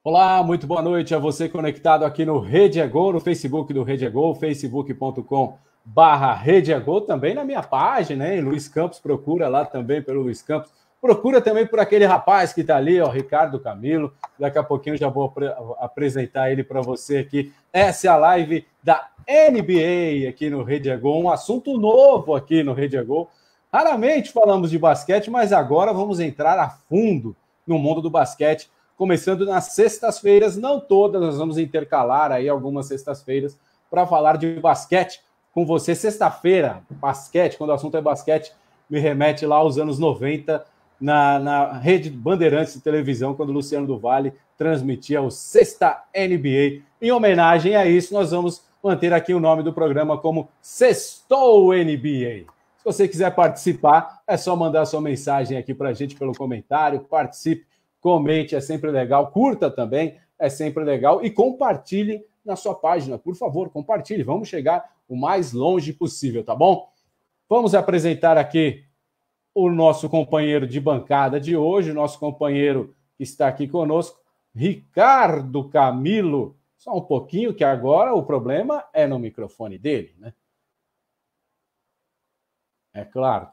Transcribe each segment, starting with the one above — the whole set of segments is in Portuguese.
Olá, muito boa noite a você conectado aqui no Rede é Gol, no Facebook do Rede é Gol, facebook.com/Rede é Gol, também na minha página, hein? Luiz Campos, procura lá também pelo Luiz Campos. Procura também por aquele rapaz que está ali, ó, Ricardo Camilo. Daqui a pouquinho eu já vou apresentar ele para você aqui. Essa é a live da NBA aqui no Rede é Gol, um assunto novo aqui no Rede é Gol. Raramente falamos de basquete, mas agora vamos entrar a fundo no mundo do basquete, começando nas sextas-feiras, não todas, nós vamos intercalar aí algumas sextas-feiras para falar de basquete com você. Sexta-feira, basquete, quando o assunto é basquete, me remete lá aos anos 90, na rede Bandeirantes de televisão, quando o Luciano do Vale transmitia o Sexta NBA. Em homenagem a isso, nós vamos manter aqui o nome do programa como Sextou NBA. Se você quiser participar, é só mandar sua mensagem aqui para a gente pelo comentário, participe, comente, é sempre legal, curta também, é sempre legal, e compartilhe na sua página, por favor, compartilhe, vamos chegar o mais longe possível, tá bom? Vamos apresentar aqui o nosso companheiro de bancada de hoje, o nosso companheiro que está aqui conosco, Ricardo Camilo. Só um pouquinho, que agora o problema é no microfone dele, né? É claro,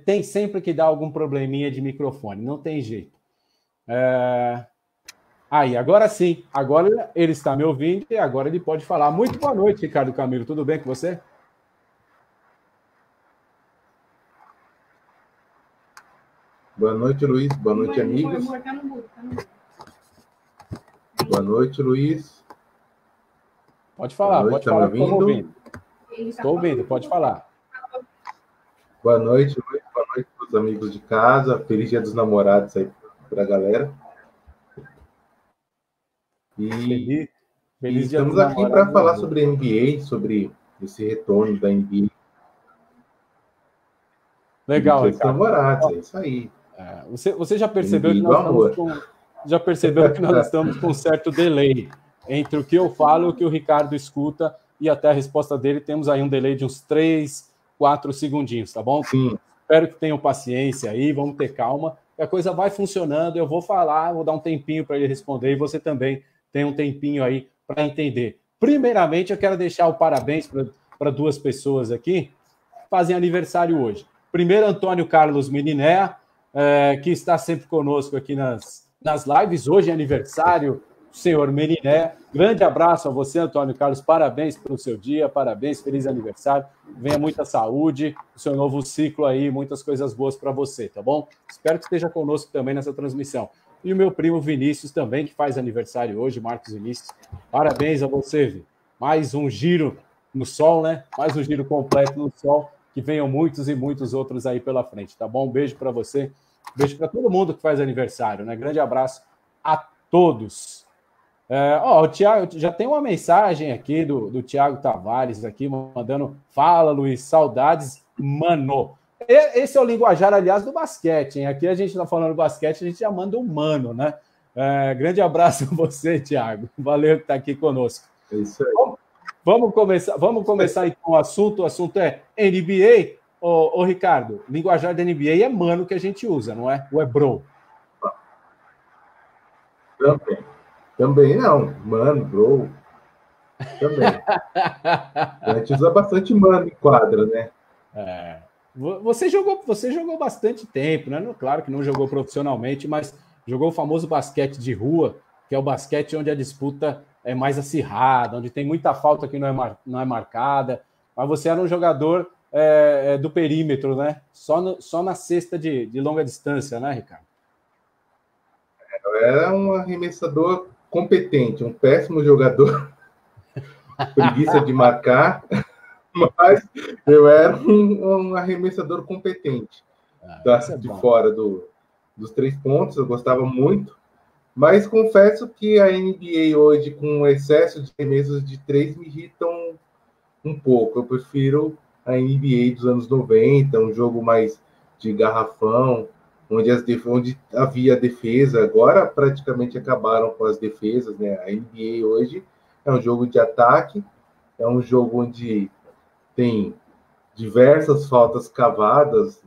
tem sempre que dar algum probleminha de microfone, não tem jeito. Aí, agora sim, agora ele está me ouvindo e agora ele pode falar. Muito boa noite, Ricardo Camilo, tudo bem com você? Boa noite, Luiz. Boa noite, amigos. Boa noite, Luiz. Pode falar, pode falar que estamos ouvindo. Estou ouvindo, pode falar. Boa noite, Luiz. Boa noite para os amigos de casa. Feliz Dia dos Namorados aí para a galera. Feliz Dia estamos dos aqui para Namorados. falar sobre a NBA, sobre esse retorno da NBA. Legal, Dia dos Ricardo. Namorados, é isso aí. Você já percebeu que nós estamos com um certo delay entre o que eu falo e o que o Ricardo escuta, e até a resposta dele temos aí um delay de uns 3, 4 segundinhos, tá bom? Sim. Espero que tenham paciência aí, vamos ter calma. A coisa vai funcionando, eu vou falar, vou dar um tempinho para ele responder, e você também tem um tempinho aí para entender. Primeiramente, eu quero deixar o parabéns para duas pessoas aqui que fazem aniversário hoje. Primeiro, Antônio Carlos Meniné, que está sempre conosco aqui nas lives. Hoje é aniversário do senhor Meniné. Grande abraço a você, Antônio Carlos. Parabéns pelo seu dia, parabéns, feliz aniversário. Venha muita saúde, o seu novo ciclo aí, muitas coisas boas para você, tá bom? Espero que esteja conosco também nessa transmissão. E o meu primo Vinícius também, que faz aniversário hoje, Marcos Vinícius. Parabéns a você, Vi. Mais um giro no sol, né? Mais um giro completo no sol. Que venham muitos e muitos outros aí pela frente, tá bom? Um beijo para você, beijo para todo mundo que faz aniversário, né? Grande abraço a todos. O Thiago, já tem uma mensagem aqui do Thiago Tavares aqui, mandando: fala, Luiz, saudades, mano. Esse é o linguajar, aliás, do basquete, hein? Aqui a gente está falando basquete, a gente já manda um mano, né? Grande abraço a você, Thiago. Valeu que está aqui conosco. É isso aí. Vamos começar então o assunto. O assunto é NBA. Ô, Ricardo, linguajar da NBA é mano que a gente usa, não é? Ou é bro? Também não. Mano, bro. Também. A gente usa bastante mano em quadra, né? Você jogou bastante tempo, né? Claro que não jogou profissionalmente, mas jogou o famoso basquete de rua, que é o basquete onde a disputa é mais acirrada, onde tem muita falta que não é marcada, mas você era um jogador do perímetro, né? Só na cesta de longa distância, né, Ricardo? Eu era um arremessador competente, um péssimo jogador, preguiça de marcar, mas eu era um arremessador competente. De fora dos 3 pontos, eu gostava muito. Mas confesso que a NBA hoje, com o excesso de arremessos de 3, me irritam um pouco. Eu prefiro a NBA dos anos 90, um jogo mais de garrafão, onde havia defesa. Agora praticamente acabaram com as defesas, né? A NBA hoje é um jogo de ataque, é um jogo onde tem diversas faltas cavadas,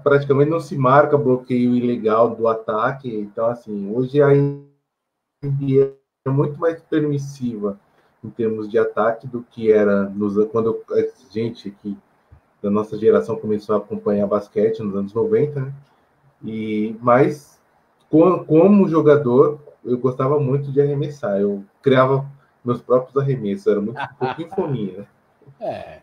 praticamente não se marca bloqueio ilegal do ataque. Então, assim, hoje a NBA é muito mais permissiva em termos de ataque do que era quando a gente aqui da nossa geração começou a acompanhar basquete nos anos 90, né? Mas como jogador, eu gostava muito de arremessar. Eu criava meus próprios arremessos, era um pouquinho fominha, né?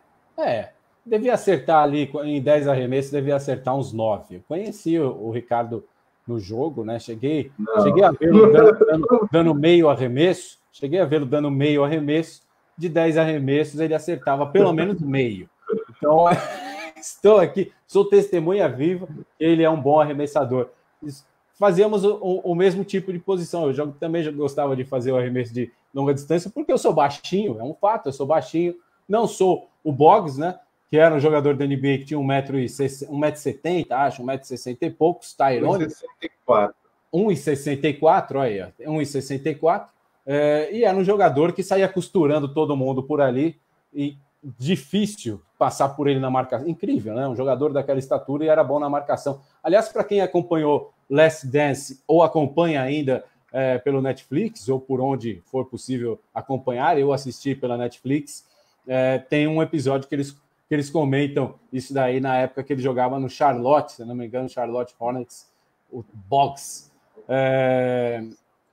Devia acertar ali, em 10 arremessos, devia acertar uns 9. Eu conheci o Ricardo no jogo, né? Cheguei a vê-lo dando meio arremesso. Cheguei a vê-lo dando meio arremesso. De 10 arremessos, ele acertava pelo menos meio. Então, estou aqui, sou testemunha viva, ele é um bom arremessador. Fazíamos o mesmo tipo de posição. Eu também já gostava de fazer o arremesso de longa distância, porque eu sou baixinho, é um fato, eu sou baixinho. Não sou o Boggs, né? Que era um jogador da NBA que tinha 1,70m, acho, 1,60m e poucos, Tyrone. 1,64m. 1,64m, olha, 1,64m. E era um jogador que saía costurando todo mundo por ali, e difícil passar por ele na marcação. Incrível, né? Um jogador daquela estatura e era bom na marcação. Aliás, para quem acompanhou Last Dance ou acompanha ainda pelo Netflix, ou por onde for possível acompanhar, eu assisti pela Netflix, tem um episódio que eles comentam isso daí na época que ele jogava no Charlotte, se não me engano, Charlotte Hornets, o Boggs.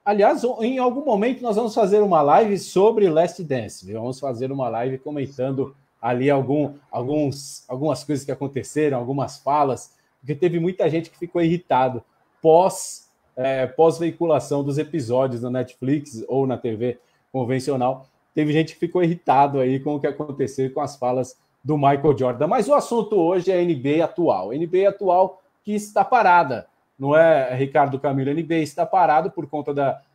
Aliás, em algum momento nós vamos fazer uma live sobre Last Dance. Vamos fazer uma live comentando ali algumas coisas que aconteceram, algumas falas, porque teve muita gente que ficou irritado pós-veiculação dos episódios na Netflix ou na TV convencional. Teve gente que ficou irritado aí com o que aconteceu com as falas do Michael Jordan. Mas o assunto hoje é a NBA atual. A NBA atual que está parada. Não é, Ricardo Camilo? A NBA está parado por conta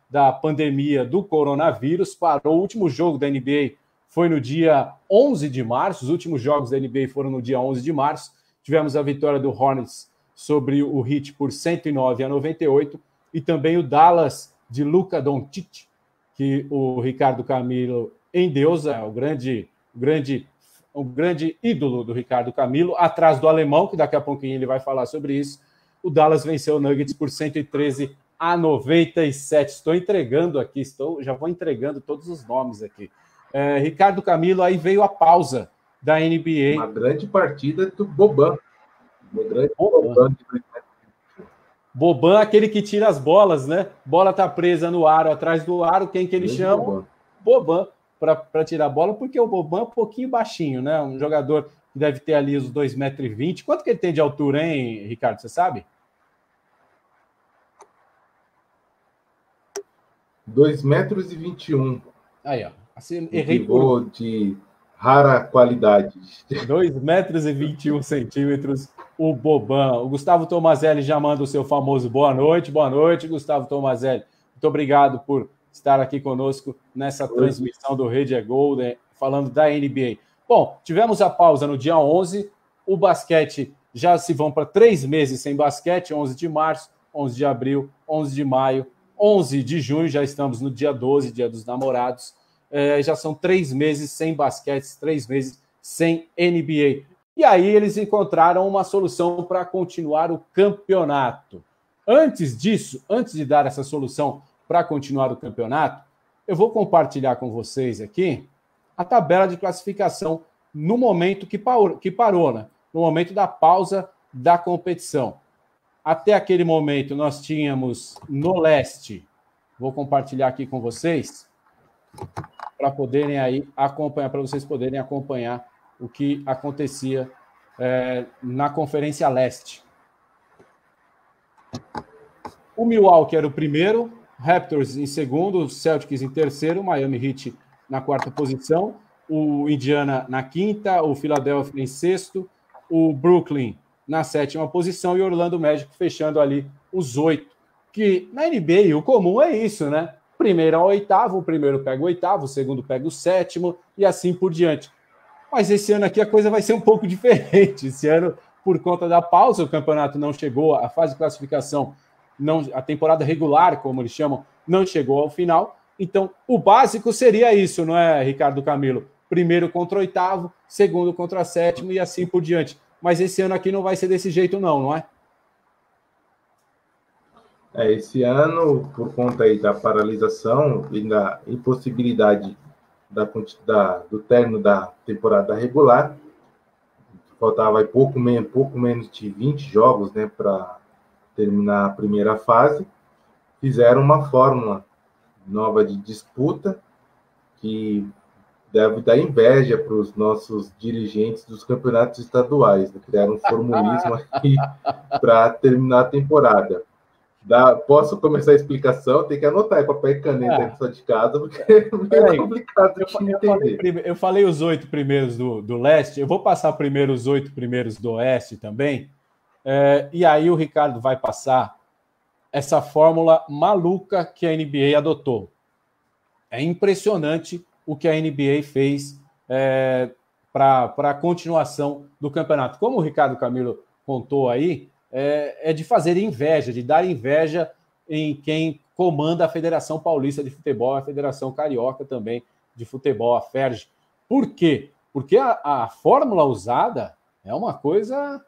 da pandemia do coronavírus. Parou. O último jogo da NBA foi no dia 11 de março. Os últimos jogos da NBA foram no dia 11 de março. Tivemos a vitória do Hornets sobre o Heat por 109-98 e também o Dallas de Luka Doncic, que o Ricardo Camilo endeusa, o grande ídolo do Ricardo Camilo, atrás do alemão, que daqui a pouquinho ele vai falar sobre isso. O Dallas venceu o Nuggets por 113-97. Estou entregando aqui, já vou entregando todos os nomes aqui. Ricardo Camilo, aí veio a pausa da NBA. Uma grande partida do Boban. Boban, aquele que tira as bolas, né? Bola tá presa no aro, atrás do aro, quem que ele chama? Boban, para tirar a bola, porque o Boban é um pouquinho baixinho, né? Um jogador que deve ter ali os 2,20 m. Quanto que ele tem de altura, hein, Ricardo? Você sabe? 2,21 m. Aí, ó. Assim, errei de rara qualidade. 2,21 m, o Boban. O Gustavo Tomazelli já manda o seu famoso boa noite. Boa noite, Gustavo Tomazelli. Muito obrigado por estar aqui conosco nessa transmissão do Rede é Golden, falando da NBA. Bom, tivemos a pausa no dia 11. O basquete já se vão para 3 meses sem basquete. 11 de março, 11 de abril, 11 de maio, 11 de junho. Já estamos no dia 12, dia dos namorados. Já são 3 meses sem basquete, 3 meses sem NBA. E aí eles encontraram uma solução para continuar o campeonato. Antes disso, antes de dar essa solução para continuar o campeonato, eu vou compartilhar com vocês aqui a tabela de classificação no momento que parou, né? No momento da pausa da competição. Até aquele momento, nós tínhamos no leste, vou compartilhar aqui com vocês, para poderem aí acompanhar, para vocês poderem acompanhar o que acontecia na Conferência Leste. O Milwaukee era o primeiro, Raptors em segundo, Celtics em terceiro, Miami Heat na quarta posição, o Indiana na quinta, o Philadelphia em sexto, o Brooklyn na sétima posição e o Orlando Magic fechando ali os 8. Que na NBA o comum é isso, né? Primeiro ao oitavo, o primeiro pega o oitavo, o segundo pega o sétimo e assim por diante. Mas esse ano aqui a coisa vai ser um pouco diferente. Esse ano, por conta da pausa, o campeonato não chegou, a fase de classificação, a temporada regular, como eles chamam, não chegou ao final. Então, o básico seria isso, não é, Ricardo Camilo? Primeiro contra o oitavo, segundo contra sétimo e assim por diante. mas esse ano aqui não vai ser desse jeito não, não é? Esse ano, por conta aí da paralisação e da impossibilidade do término da temporada regular, faltava pouco menos de 20 jogos, né, para terminar a primeira fase, fizeram uma fórmula nova de disputa que deve dar inveja para os nossos dirigentes dos campeonatos estaduais, né? Criaram um formulismo aqui para terminar a temporada. Posso começar a explicação? Tem que anotar aí papel e caneta aí só de casa, porque é complicado de entender. Eu falei os 8 primeiros do leste, eu vou passar primeiro os 8 primeiros do oeste também, e aí o Ricardo vai passar essa fórmula maluca que a NBA adotou. É impressionante o que a NBA fez para a continuação do campeonato. Como o Ricardo Camilo contou aí, é de fazer inveja, de dar inveja em quem comanda a Federação Paulista de Futebol, a Federação Carioca também de Futebol, a FERJ. Por quê? Porque a fórmula usada é uma coisa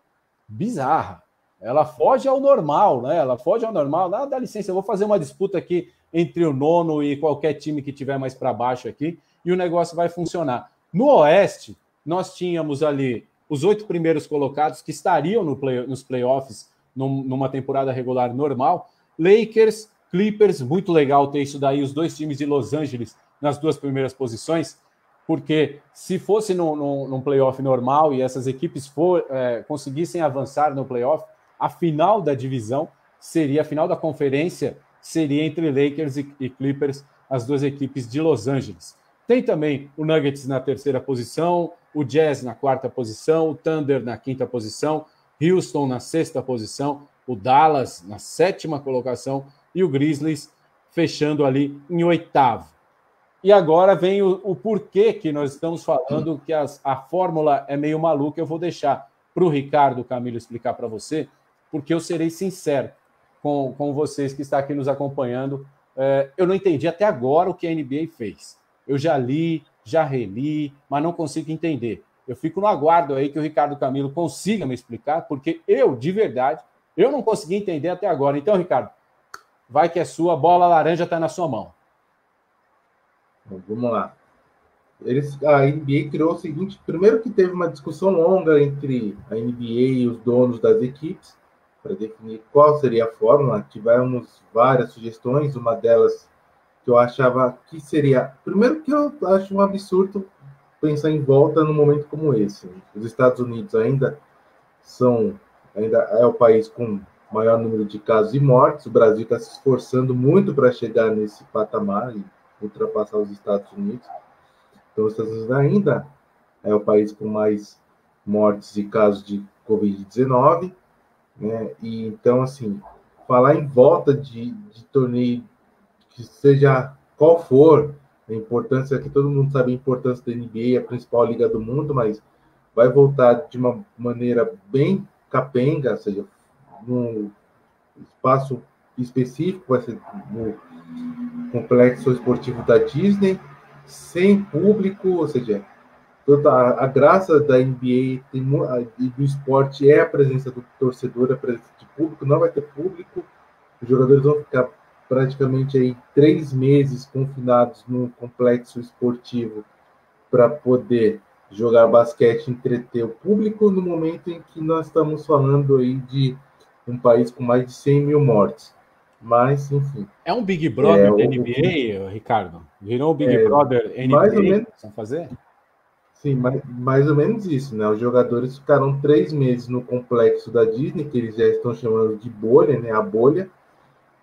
bizarra. Ela foge ao normal, né? Ela foge ao normal. Dá licença, eu vou fazer uma disputa aqui entre o nono e qualquer time que tiver mais para baixo aqui, e o negócio vai funcionar. No Oeste, nós tínhamos ali os 8 primeiros colocados que estariam nos playoffs numa temporada regular normal. Lakers, Clippers, muito legal ter isso daí, os 2 times de Los Angeles nas 2 primeiras posições, porque se fosse num playoff normal e essas equipes conseguissem avançar no playoff, a final da divisão seria, a final da conferência seria entre Lakers e Clippers, as 2 equipes de Los Angeles. Tem também o Nuggets na 3ª posição, o Jazz na 4ª posição, o Thunder na 5ª posição, Houston na 6ª posição, o Dallas na 7ª colocação e o Grizzlies fechando ali em 8º. E agora vem o porquê que nós estamos falando que a fórmula é meio maluca. Eu vou deixar para o Ricardo Camilo explicar para você, porque eu serei sincero com vocês que estão aqui nos acompanhando. Eu não entendi até agora o que a NBA fez. Eu já li, já reli, mas não consigo entender. Eu fico no aguardo aí que o Ricardo Camilo consiga me explicar, porque eu, de verdade, eu não consegui entender até agora. Então, Ricardo, vai que é sua, bola laranja está na sua mão. Vamos lá. A NBA criou o seguinte: primeiro que teve uma discussão longa entre a NBA e os donos das equipes para definir qual seria a fórmula. Tivemos várias sugestões, uma delas que eu achava que seria... Primeiro que eu acho um absurdo pensar em volta num momento como esse. Os Estados Unidos ainda é o país com maior número de casos e mortes. O Brasil está se esforçando muito para chegar nesse patamar e ultrapassar os Estados Unidos. Então, os Estados Unidos ainda é o país com mais mortes e casos de Covid-19, né? E então, assim, falar em volta de torneio, que seja qual for, a importância, que todo mundo sabe a importância da NBA, a principal liga do mundo, mas vai voltar de uma maneira bem capenga, ou seja, num espaço específico, vai ser no complexo esportivo da Disney, sem público, ou seja, toda a graça da NBA e do esporte é a presença do torcedor, a presença de público. Não vai ter público, os jogadores vão ficar praticamente aí 3 meses confinados num complexo esportivo para poder jogar basquete, entreter o público, no momento em que nós estamos falando aí de um país com mais de 100 mil mortes. Mas, enfim. É um Big Brother da NBA, Ricardo? Virou um Big Brother NBA? Mais ou menos, vão fazer? Sim, mais ou menos isso, né? Os jogadores ficaram 3 meses no complexo da Disney, que eles já estão chamando de bolha, né? A bolha,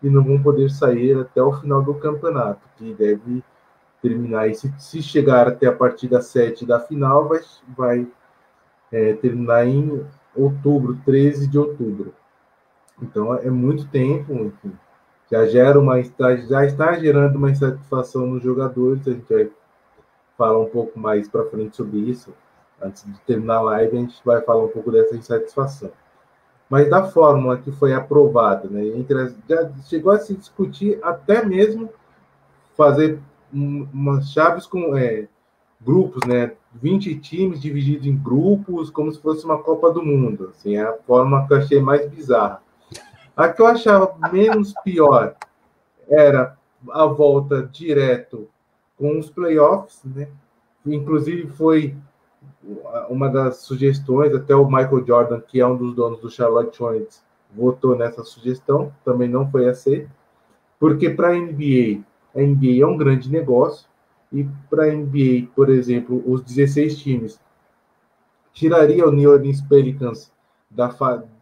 e não vão poder sair até o final do campeonato, que deve terminar. E se chegar até a partida 7 da final, vai terminar em outubro, 13 de outubro. Então, é muito tempo, enfim. Já está gerando uma insatisfação nos jogadores. A gente vai falar um pouco mais para frente sobre isso. Antes de terminar a live, a gente vai falar um pouco dessa insatisfação. Mas da fórmula que foi aprovada, né, já chegou a se discutir até mesmo fazer umas chaves grupos, né? 20 times divididos em grupos, como se fosse uma Copa do Mundo. Assim, é a forma que eu achei mais bizarra. A que eu achava menos pior era a volta direto com os playoffs, né? Inclusive foi uma das sugestões, até o Michael Jordan, que é um dos donos do Charlotte Hornets, votou nessa sugestão, também não foi aceita, porque para a NBA é um grande negócio, e para a NBA, por exemplo, os 16 times tiraria o New Orleans Pelicans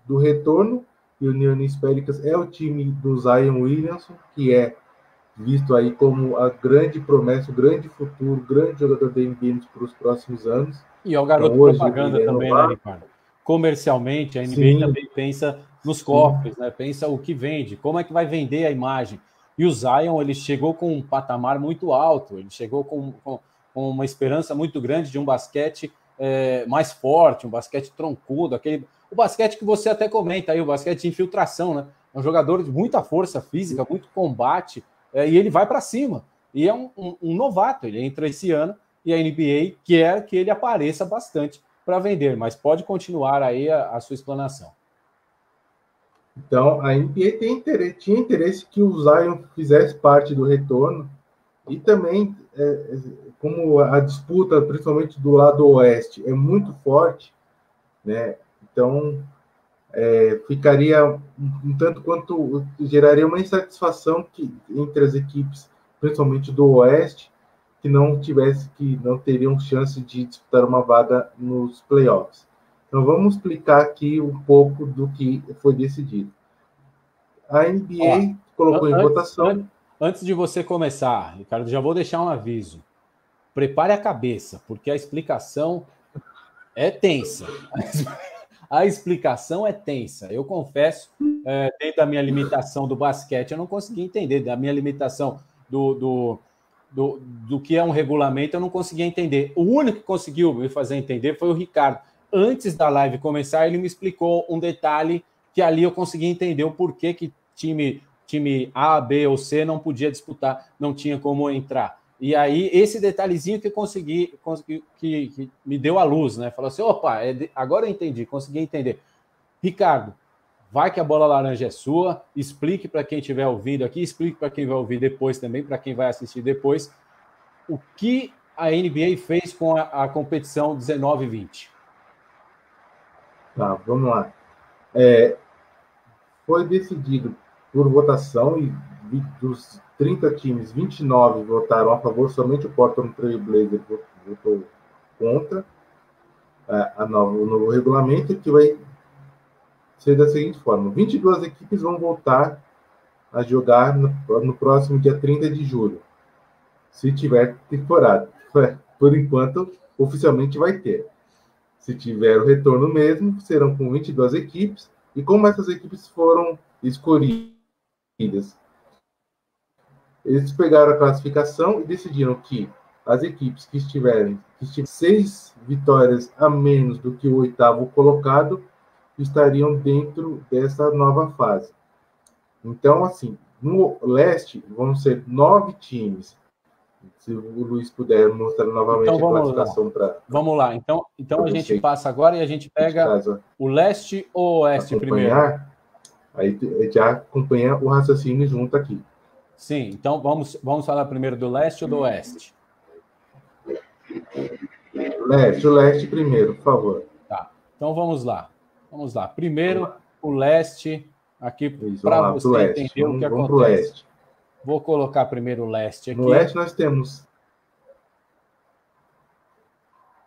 do retorno, e o New Orleans Pelicans é o time do Zion Williamson, que é visto aí como a grande promessa, o grande futuro, o grande jogador da NBA para os próximos anos. E é o garoto então, hoje propaganda também, né, Ricardo? Comercialmente, a NBA Sim, também pensa nos cofres, né? Pensa o que vende, como é que vai vender a imagem. E o Zion, ele chegou com um patamar muito alto, ele chegou com uma esperança muito grande de um basquete mais forte, um basquete troncudo, o basquete que você até comenta aí, o basquete de infiltração, né? É um jogador de muita força física, muito combate, e ele vai para cima. E é um novato, ele entra esse ano e a NBA quer que ele apareça bastante para vender, mas pode continuar aí a sua explanação. Então, a NBA tinha interesse que o Zion fizesse parte do retorno, e também, como a disputa, principalmente do lado oeste, é muito forte, né? Então, ficaria um tanto quanto geraria uma insatisfação entre as equipes, principalmente do oeste, que não teriam chance de disputar uma vaga nos playoffs. Então, vamos explicar aqui um pouco do que foi decidido. A NBA colocou em votação. Antes de você começar, Ricardo, já vou deixar um aviso. Prepare a cabeça, porque a explicação é tensa. A explicação é tensa. Eu confesso, dentro da minha limitação do basquete, eu não consegui entender. Da minha limitação do que é um regulamento, eu não conseguia entender. O único que conseguiu me fazer entender foi o Ricardo. Antes da live começar, ele me explicou um detalhe que ali eu consegui entender o porquê que time A, B ou C não podia disputar, não tinha como entrar. E aí, esse detalhezinho que eu consegui que me deu a luz, né? Falou assim, opa, agora eu entendi, consegui entender. Ricardo, vai que a bola laranja é sua, explique para quem estiver ouvindo aqui, explique para quem vai ouvir depois também, para quem vai assistir depois, o que a NBA fez com a competição 19-20. Tá, vamos lá. Foi decidido por votação, e dos 30 times, 29 votaram a favor, somente o Portland Trail Blazers votou contra o novo regulamento, que vai ser da seguinte forma: 22 equipes vão voltar a jogar no próximo dia 30 de julho, se tiver temporada. Por enquanto, oficialmente vai ter. Se tiver o retorno mesmo, serão com 22 equipes, e como essas equipes foram escolhidas, eles pegaram a classificação e decidiram que as equipes que tiverem 6 vitórias a menos do que o 8º colocado estariam dentro dessa nova fase. Então, assim, no leste vão ser 9 times. Se o Luiz puder mostrar novamente então, a classificação para... Vamos lá. Então a gente passa agora e a gente pega o leste ou oeste primeiro? Aí já acompanha o raciocínio junto aqui. Sim, então vamos falar primeiro do leste ou do oeste? O leste primeiro, por favor. Tá, então vamos lá. Primeiro, o leste, aqui para você entender o que acontece. Vou colocar primeiro o leste aqui. No leste nós temos...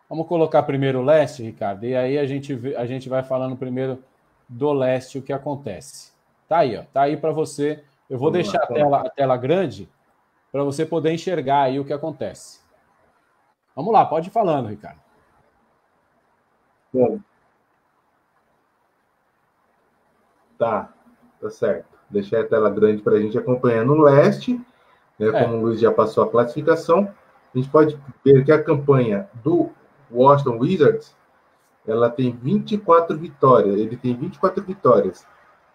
Vamos colocar primeiro o leste, Ricardo, e aí a gente vai falando primeiro do leste o que acontece. Tá aí, ó. Tá aí para você. Eu vou deixar a tela grande para você poder enxergar aí o que acontece. Vamos lá, pode ir falando, Ricardo. Bom. Tá certo. Deixei a tela grande para a gente acompanhar no leste, né, como o Luiz já passou a classificação. A gente pode ver que a campanha do Washington Wizards, ela tem 24 vitórias. Ele tem 24 vitórias.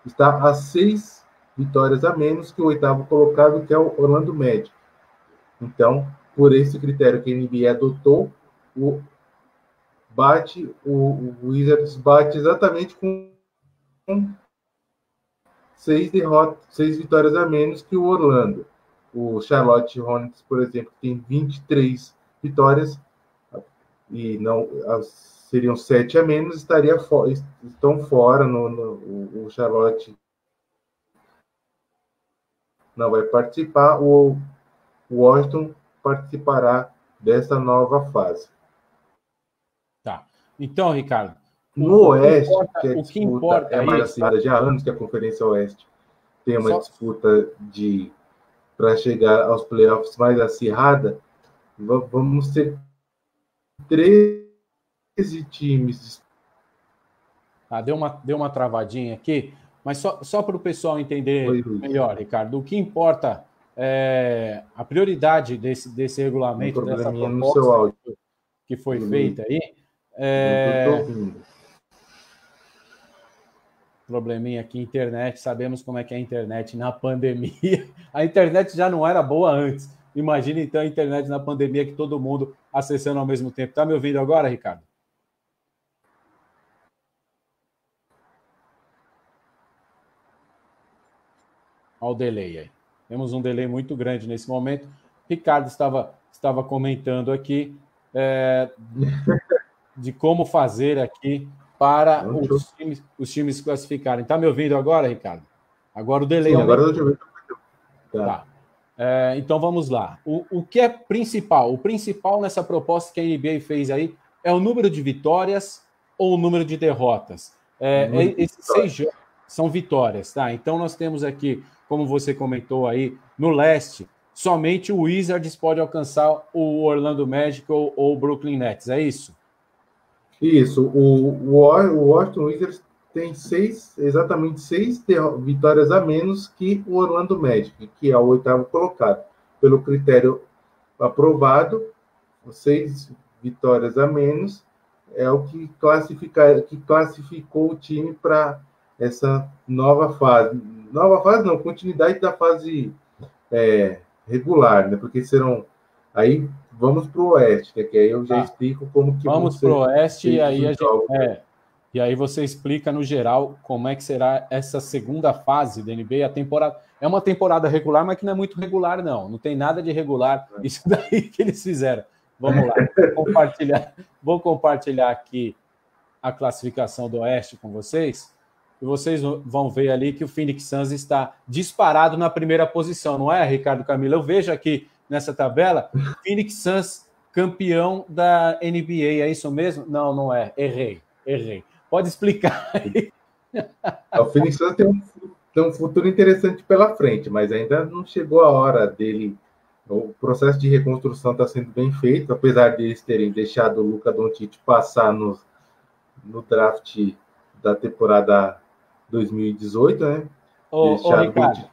Está a 6 vitórias a menos que o 8º colocado, que é o Orlando Magic. Então, por esse critério que a NBA adotou, o Wizards bate exatamente com 6 vitórias a menos que o Orlando. O Charlotte Hornets, por exemplo, tem 23 vitórias e não seriam 7 a menos, estão fora. O Charlotte não vai participar, o Washington participará dessa nova fase. Tá. Então, Ricardo, no Oeste, o que importa é mais acirrada já há anos que a Conferência Oeste tem uma disputa para chegar aos playoffs mais acirrada, vamos ter 13 times. Deu uma travadinha aqui, mas só para o pessoal entender melhor, Ricardo, o que importa é a prioridade desse regulamento, dessa proposta que foi feita aí. Probleminha aqui, internet, sabemos como é que é a internet na pandemia. A internet já não era boa antes. Imagina, então, a internet na pandemia, que todo mundo acessando ao mesmo tempo. Tá me ouvindo agora, Ricardo? Olha o delay aí. Temos um delay muito grande nesse momento. Ricardo estava comentando aqui de como fazer aqui para os times classificarem. Está me ouvindo agora, Ricardo? Agora o delay. Sim, agora eu estou ouvindo. Tá. Então vamos lá. O que é principal? O principal nessa proposta que a NBA fez aí é o número de vitórias ou o número de derrotas? Esses 6 jogos são vitórias, tá? Então nós temos aqui, como você comentou aí, no leste, somente o Wizards pode alcançar o Orlando Magic ou o Brooklyn Nets, é isso? Isso. O Washington Wizards tem exatamente 6 vitórias a menos que o Orlando Magic, que é o 8º colocado. Pelo critério aprovado, 6 vitórias a menos é o que classificou o time para essa nova fase. Nova fase não, continuidade da fase regular, né? Porque serão... Aí vamos para o Oeste, né? Que aí eu já explico como que vamos para o Oeste e aí e aí você explica no geral como é que será essa segunda fase da NBA. A temporada é uma temporada regular, mas que não é muito regular, não. Não tem nada de regular. Isso daí que eles fizeram. Vamos lá. Vou compartilhar aqui a classificação do Oeste com vocês. E vocês vão ver ali que o Phoenix Suns está disparado na primeira posição, não é, Ricardo Camilo? Eu vejo aqui nessa tabela, Phoenix Suns campeão da NBA, é isso mesmo? Não é. Errei. Pode explicar aí. O Phoenix Suns tem um futuro interessante pela frente, mas ainda não chegou a hora dele. O processo de reconstrução está sendo bem feito, apesar de eles terem deixado o Luka Doncic passar no draft da temporada 2018, né? Ricardo,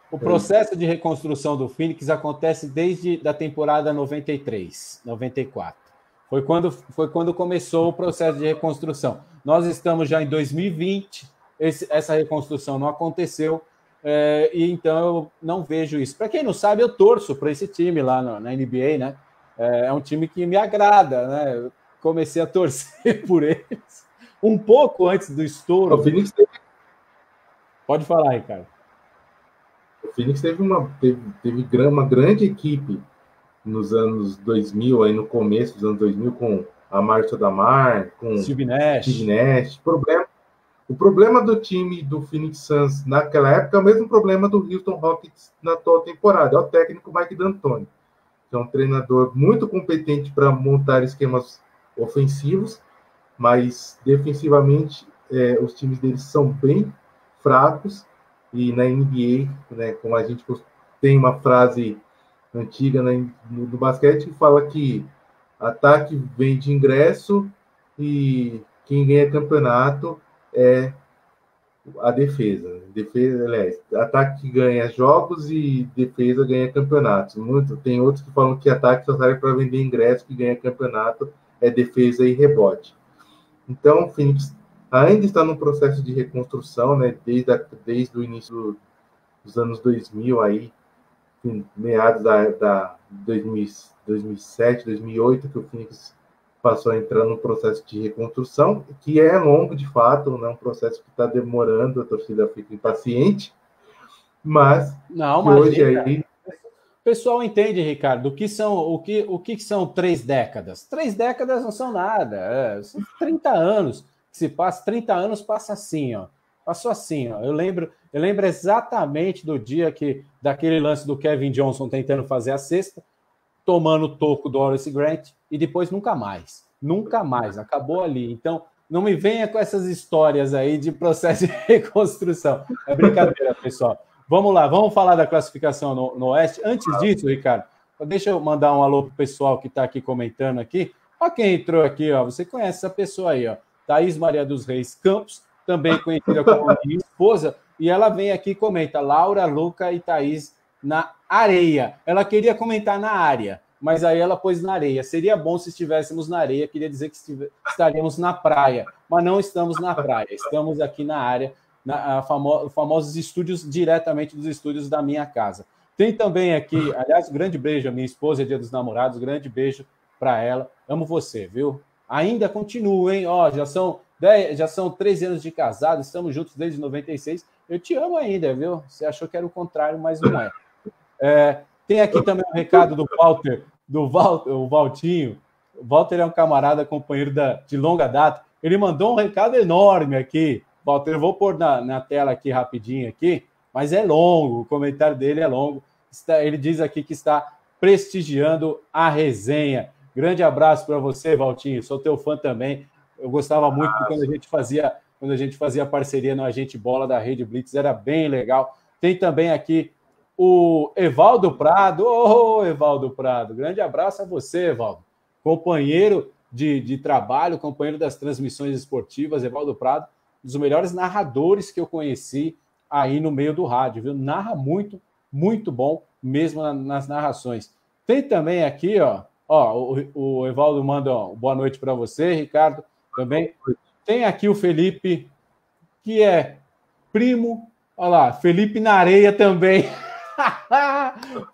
o processo de reconstrução do Phoenix acontece desde a temporada 93, 94. Foi quando começou o processo de reconstrução. Nós estamos já em 2020, essa reconstrução não aconteceu, e então eu não vejo isso. Para quem não sabe, eu torço para esse time lá na NBA, né? É um time que me agrada, né? Eu comecei a torcer por eles um pouco antes do estouro. O Phoenix Pode falar, Ricardo. O Phoenix teve uma grande equipe nos anos 2000, aí no começo dos anos 2000, com a Márcio Damar, com Steve Nash. O problema do time do Phoenix Suns naquela época é o mesmo problema do Houston Rockets na atual temporada. É o técnico Mike D'Antoni, que é um treinador muito competente para montar esquemas ofensivos, mas defensivamente os times deles são bem fracos. E na NBA, né, como a gente tem uma frase antiga no basquete que fala que ataque vende ingresso e quem ganha campeonato é a defesa. Aliás, ataque ganha jogos e defesa ganha campeonatos. Tem outros que falam que ataque só serve para vender ingresso, que ganha campeonato é defesa e rebote. Então, o Phoenix ainda está num processo de reconstrução, né, desde o início dos anos 2000, aí, meados da 2007, 2008, que o Phoenix passou a entrar num processo de reconstrução, que é longo, de fato, não é um processo que está demorando, a torcida fica impaciente, mas não, que hoje aí... O pessoal entende, Ricardo, o que são 3 décadas? 3 décadas não são nada, são 30 anos que se passa, 30 anos passa assim, ó. Passou assim, ó. Eu lembro exatamente do dia daquele lance do Kevin Johnson tentando fazer a cesta, tomando o toco do Horace Grant, e depois nunca mais, acabou ali. Então, não me venha com essas histórias aí de processo de reconstrução. É brincadeira, pessoal. Vamos lá, vamos falar da classificação no Oeste. Antes disso, Ricardo, deixa eu mandar um alô pro pessoal que está aqui comentando aqui. Olha quem entrou aqui, ó. Você conhece essa pessoa aí, ó. Thaís Maria dos Reis Campos, também conhecida como minha esposa, e ela vem aqui e comenta, Laura, Luca e Thaís na areia. Ela queria comentar na área, mas aí ela pôs na areia. Seria bom se estivéssemos na areia, queria dizer que estaríamos na praia, mas não estamos na praia, estamos aqui na área, famosos estúdios, diretamente dos estúdios da minha casa. Tem também aqui, aliás, grande beijo à minha esposa, é Dia dos Namorados, grande beijo para ela. Amo você, viu? Ainda continuo, hein? Ó, já são 13 anos de casado, estamos juntos desde 96. Eu te amo ainda, viu? Você achou que era o contrário, mas não é. Tem aqui também um recado do Walter, o Valtinho. O Walter é um camarada, companheiro de longa data. Ele mandou um recado enorme aqui. Walter, eu vou pôr na tela aqui rapidinho aqui, mas é longo, o comentário dele é longo. Ele diz aqui que está prestigiando a resenha. Grande abraço para você, Valtinho. Sou teu fã também. Eu gostava muito quando a gente fazia parceria no Agente Bola da Rede Blitz, era bem legal. Tem também aqui o Evaldo Prado. Ô, Evaldo Prado, grande abraço a você, Evaldo. Companheiro de trabalho, companheiro das transmissões esportivas, Evaldo Prado, um dos melhores narradores que eu conheci aí no meio do rádio, viu? Narra muito, muito bom, mesmo nas narrações. Tem também aqui, ó, o Evaldo manda boa noite para você, Ricardo, também. Tem aqui o Felipe, que é primo, olha lá, Felipe na areia também.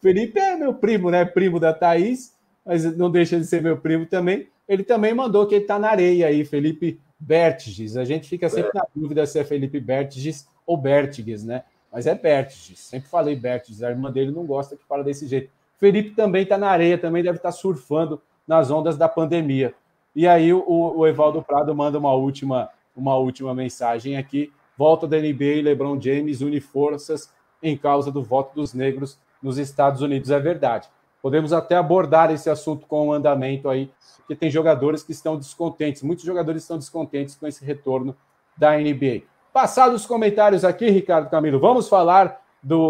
Felipe é meu primo, né? Primo da Thaís, mas não deixa de ser meu primo também. Ele também mandou que ele está na areia aí, Felipe Bertiges. A gente fica sempre na dúvida se é Felipe Bertiges ou Bertiges, né? Mas é Bertiges. Sempre falei Bertiges. A irmã dele não gosta que fala desse jeito. Felipe também está na areia, também deve estar surfando nas ondas da pandemia. E aí o Evaldo Prado manda uma última mensagem aqui. Volta da NBA, LeBron James une forças em causa do voto dos negros nos Estados Unidos. É verdade. Podemos até abordar esse assunto com o andamento aí, porque tem jogadores que estão descontentes, muitos jogadores estão descontentes com esse retorno da NBA. Passados os comentários aqui, Ricardo Camilo, vamos falar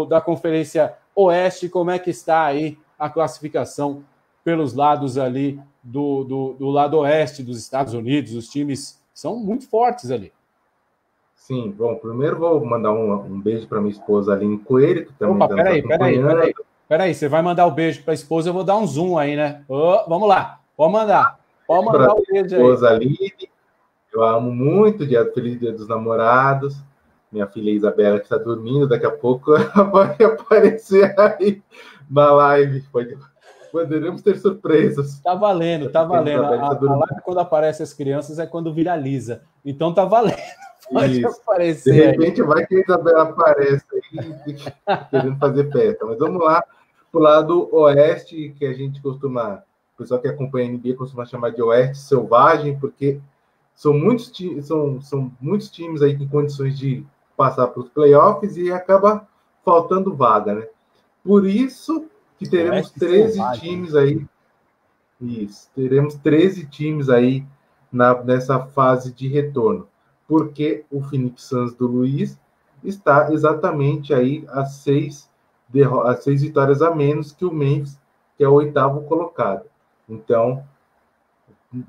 da Conferência Oeste, como é que está aí a classificação pelos lados ali do lado oeste dos Estados Unidos. Os times são muito fortes ali. Sim, bom, primeiro vou mandar um beijo para minha esposa Aline Coelho, que também está nos acompanhando. Peraí, você vai mandar o beijo para a esposa, eu vou dar um zoom aí, né? Vamos lá, pode mandar o beijo aí. Esposa Aline, eu amo muito, feliz Dia dos Namorados. Minha filha Isabela que está dormindo, daqui a pouco ela vai aparecer aí na live. Poderemos ter surpresas. Tá valendo. A live, quando aparece as crianças, é quando viraliza. Então tá valendo. Pode aparecer. De repente vai que a Isabela aparece aí, querendo fazer festa. Mas vamos lá, pro lado oeste, que a gente costuma, o pessoal que acompanha a NBA costuma chamar de oeste selvagem, porque são muitos times aí em condições de passar para os playoffs e acaba faltando vaga, né? Por isso que teremos 13 times aí. Isso, teremos 13 times aí nessa fase de retorno. Porque o Phoenix Suns do Luiz está exatamente aí a 6 vitórias a menos que o Memphis, que é o 8º colocado. Então,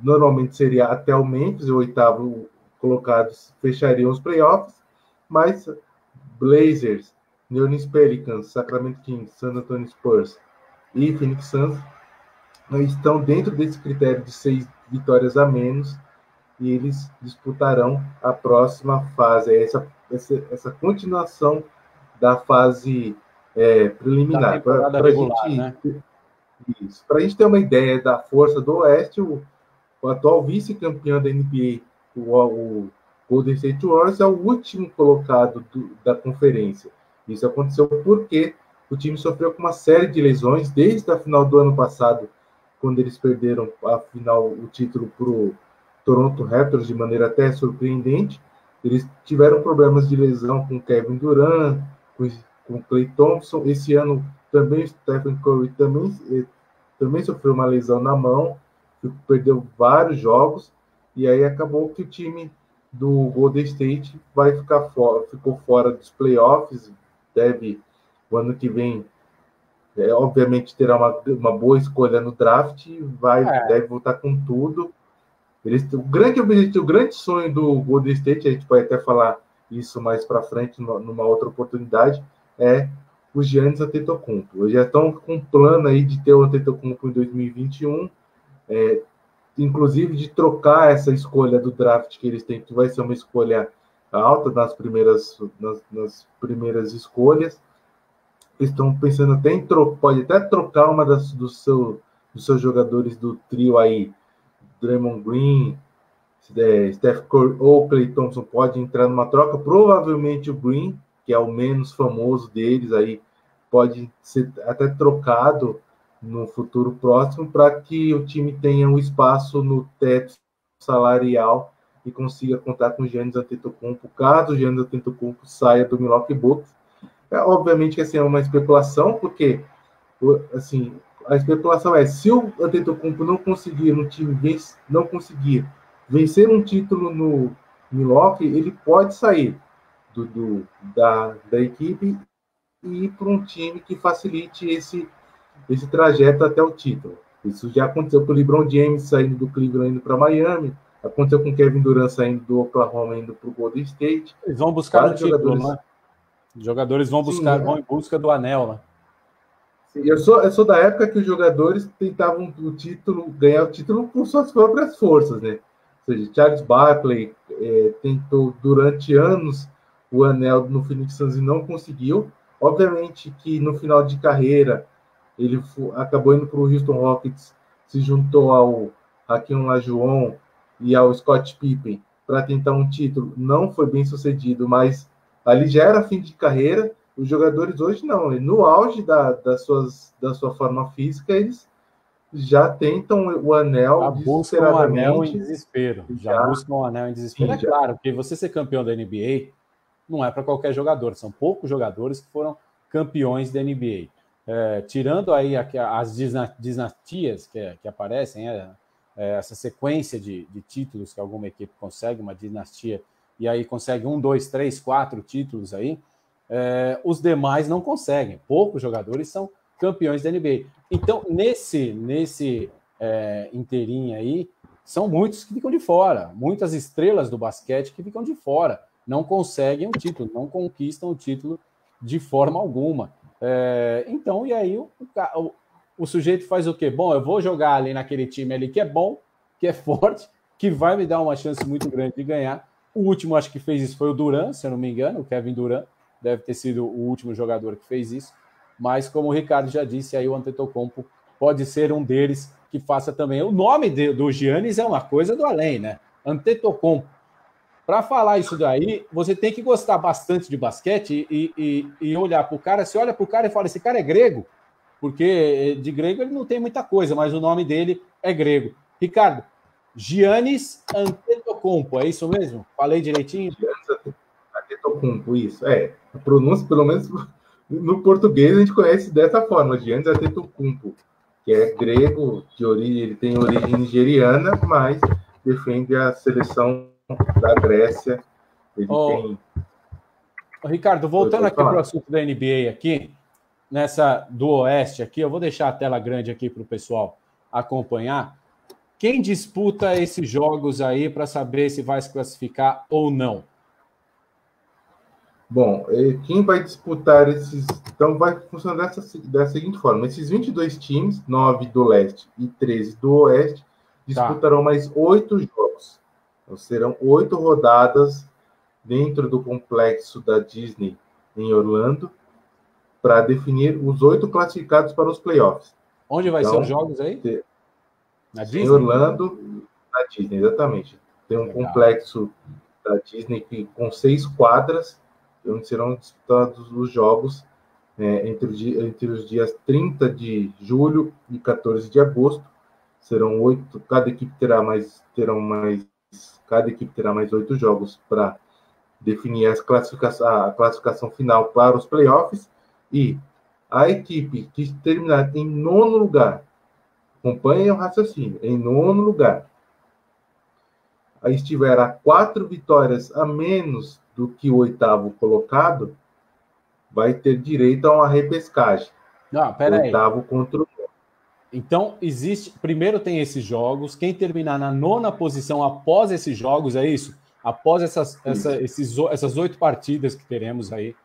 normalmente seria até o Memphis, o 8º colocado, fechariam os playoffs, mas Blazers, New Orleans Pelicans, Sacramento Kings, San Antonio Spurs e Phoenix Suns estão dentro desse critério de 6 vitórias a menos e eles disputarão a próxima fase, essa continuação da fase preliminar. Para a gente, né? Isso. Para a gente ter uma ideia da força do Oeste, o atual vice-campeão da NBA, o Golden State Warriors, é o último colocado da conferência. Isso aconteceu porque o time sofreu com uma série de lesões desde a final do ano passado, quando eles perderam a final, o título para o Toronto Raptors de maneira até surpreendente. Eles tiveram problemas de lesão com Kevin Durant, com Klay Thompson. Esse ano também o Stephen Curry também sofreu uma lesão na mão, perdeu vários jogos, e aí acabou que o time do Golden State ficou fora dos playoffs. O ano que vem, obviamente, terá uma boa escolha no draft, deve voltar com tudo. O grande objetivo, o grande sonho do Golden State, a gente pode até falar isso mais para frente, numa outra oportunidade, é o Giannis Antetokounmpo. Eles já estão com um plano aí de ter o Antetokounmpo em 2021, inclusive de trocar essa escolha do draft que eles têm, que vai ser uma escolha alta nas primeiras escolhas. Eles estão pensando até em pode até trocar uma dos seus jogadores do trio aí, Draymond Green, Steph Curry ou Klay Thompson pode entrar numa troca. Provavelmente o Green, que é o menos famoso deles, aí pode ser até trocado no futuro próximo para que o time tenha um espaço no teto salarial e consiga contar com o Giannis Antetokounmpo, caso o Giannis Antetokounmpo saia do Milwaukee Bucks. Obviamente que assim, é uma especulação, porque assim, a especulação é, se o Antetokounmpo não conseguir vencer um título no Milwaukee, ele pode sair da equipe e ir para um time que facilite esse trajeto até o título. Isso já aconteceu com o LeBron James saindo do Cleveland indo para Miami, aconteceu com o Kevin Durant saindo do Oklahoma indo para o Golden State. Eles vão buscar o título, né? Os jogadores vão em busca do anel, né? Eu sou da época que os jogadores tentavam ganhar o título com suas próprias forças, né? Ou seja, Charles Barkley tentou durante anos o anel no Phoenix Suns e não conseguiu. Obviamente que no final de carreira ele acabou indo para o Houston Rockets, se juntou ao Hakeem Olajuwon e ao Scott Pippen para tentar um título. Não foi bem sucedido, mas ali já era fim de carreira. Os jogadores hoje não, no auge da sua forma física, eles já tentam o anel já buscam o anel em desespero. Já buscam o anel em desespero. Sim, claro que você ser campeão da NBA não é para qualquer jogador. São poucos jogadores que foram campeões da NBA. Tirando aí as dinastias que aparecem, essa sequência de títulos que alguma equipe consegue, uma dinastia, e aí consegue 1, 2, 3, 4 títulos aí, os demais não conseguem. Poucos jogadores são campeões da NBA. Então, nesse inteirinho aí, são muitos que ficam de fora. Muitas estrelas do basquete que ficam de fora. Não conseguem o título, não conquistam o título de forma alguma. Então, e aí o sujeito faz o quê? Bom, eu vou jogar ali naquele time ali que é bom, que é forte, que vai me dar uma chance muito grande de ganhar. O último, acho que fez isso, foi o Durant, se eu não me engano, o Kevin Durant. Deve ter sido o último jogador que fez isso. Mas, como o Ricardo já disse, aí o Antetokounmpo pode ser um deles que faça também. O nome do Giannis é uma coisa do além, né? Antetokounmpo. Para falar isso daí, você tem que gostar bastante de basquete e olhar para o cara. Você olha para o cara e fala, esse cara é grego? Porque de grego ele não tem muita coisa, mas o nome dele é grego. Ricardo, Giannis Antetokounmpo, é isso mesmo? Falei direitinho? Giannis Antetokounmpo, isso. A pronúncia, pelo menos no português, a gente conhece dessa forma, Giannis Antetokounmpo, que é grego, ele tem origem nigeriana, mas defende a seleção da Grécia. Ele tem... Ricardo, voltando aqui para o assunto da NBA aqui, nessa do Oeste aqui, eu vou deixar a tela grande aqui para o pessoal acompanhar. Quem disputa esses jogos aí para saber se vai se classificar ou não? Bom, quem vai disputar esses... Então, vai funcionar da seguinte forma. Esses 22 times, 9 do Leste e 13 do Oeste, disputarão mais 8 jogos. Então, serão 8 rodadas dentro do complexo da Disney em Orlando para definir os 8 classificados para os playoffs. Onde vai ser os jogos aí? Na Disney? Em Orlando, na Disney, exatamente. Tem um complexo da Disney com 6 quadras, onde serão disputados os jogos entre os dias 30 de julho e 14 de agosto. Serão 8, cada equipe terá mais 8 jogos para definir a classificação final para os playoffs, e a equipe que terminar em 9º lugar, acompanhem o raciocínio, em 9º lugar, aí estiver a 4 vitórias a menos do que o 8º colocado, vai ter direito a uma repescagem. Não, pera aí. 8º contra o... Então, primeiro tem esses jogos, quem terminar na 9ª posição após esses jogos, é isso? Após essas 8 partidas que teremos aí,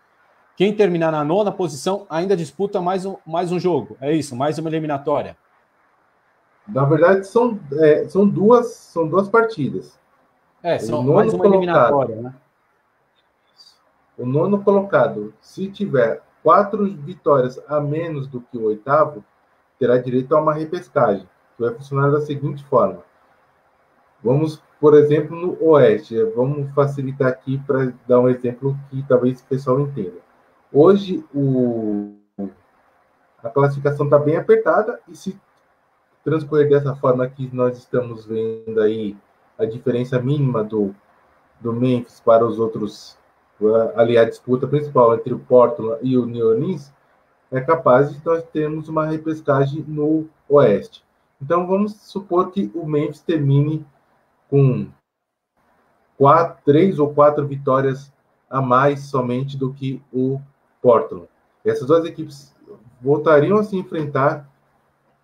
quem terminar na 9ª posição ainda disputa mais um jogo, é isso? Mais uma eliminatória? Na verdade, são duas partidas. São mais uma eliminatória, né? O 9º colocado, se tiver 4 vitórias a menos do que o 8º, terá direito a uma repescagem, que vai funcionar da seguinte forma. Vamos, por exemplo, no Oeste. Vamos facilitar aqui para dar um exemplo que talvez o pessoal entenda. Hoje, a classificação está bem apertada, e se transcorrer dessa forma que nós estamos vendo aí, a diferença mínima do Memphis para os outros, ali a disputa principal entre o Portland e o New Orleans, é capaz de nós termos uma repescagem no Oeste. Então, vamos supor que o Memphis termine com 3 ou 4 vitórias a mais somente do que o Portland. Essas duas equipes voltariam a se enfrentar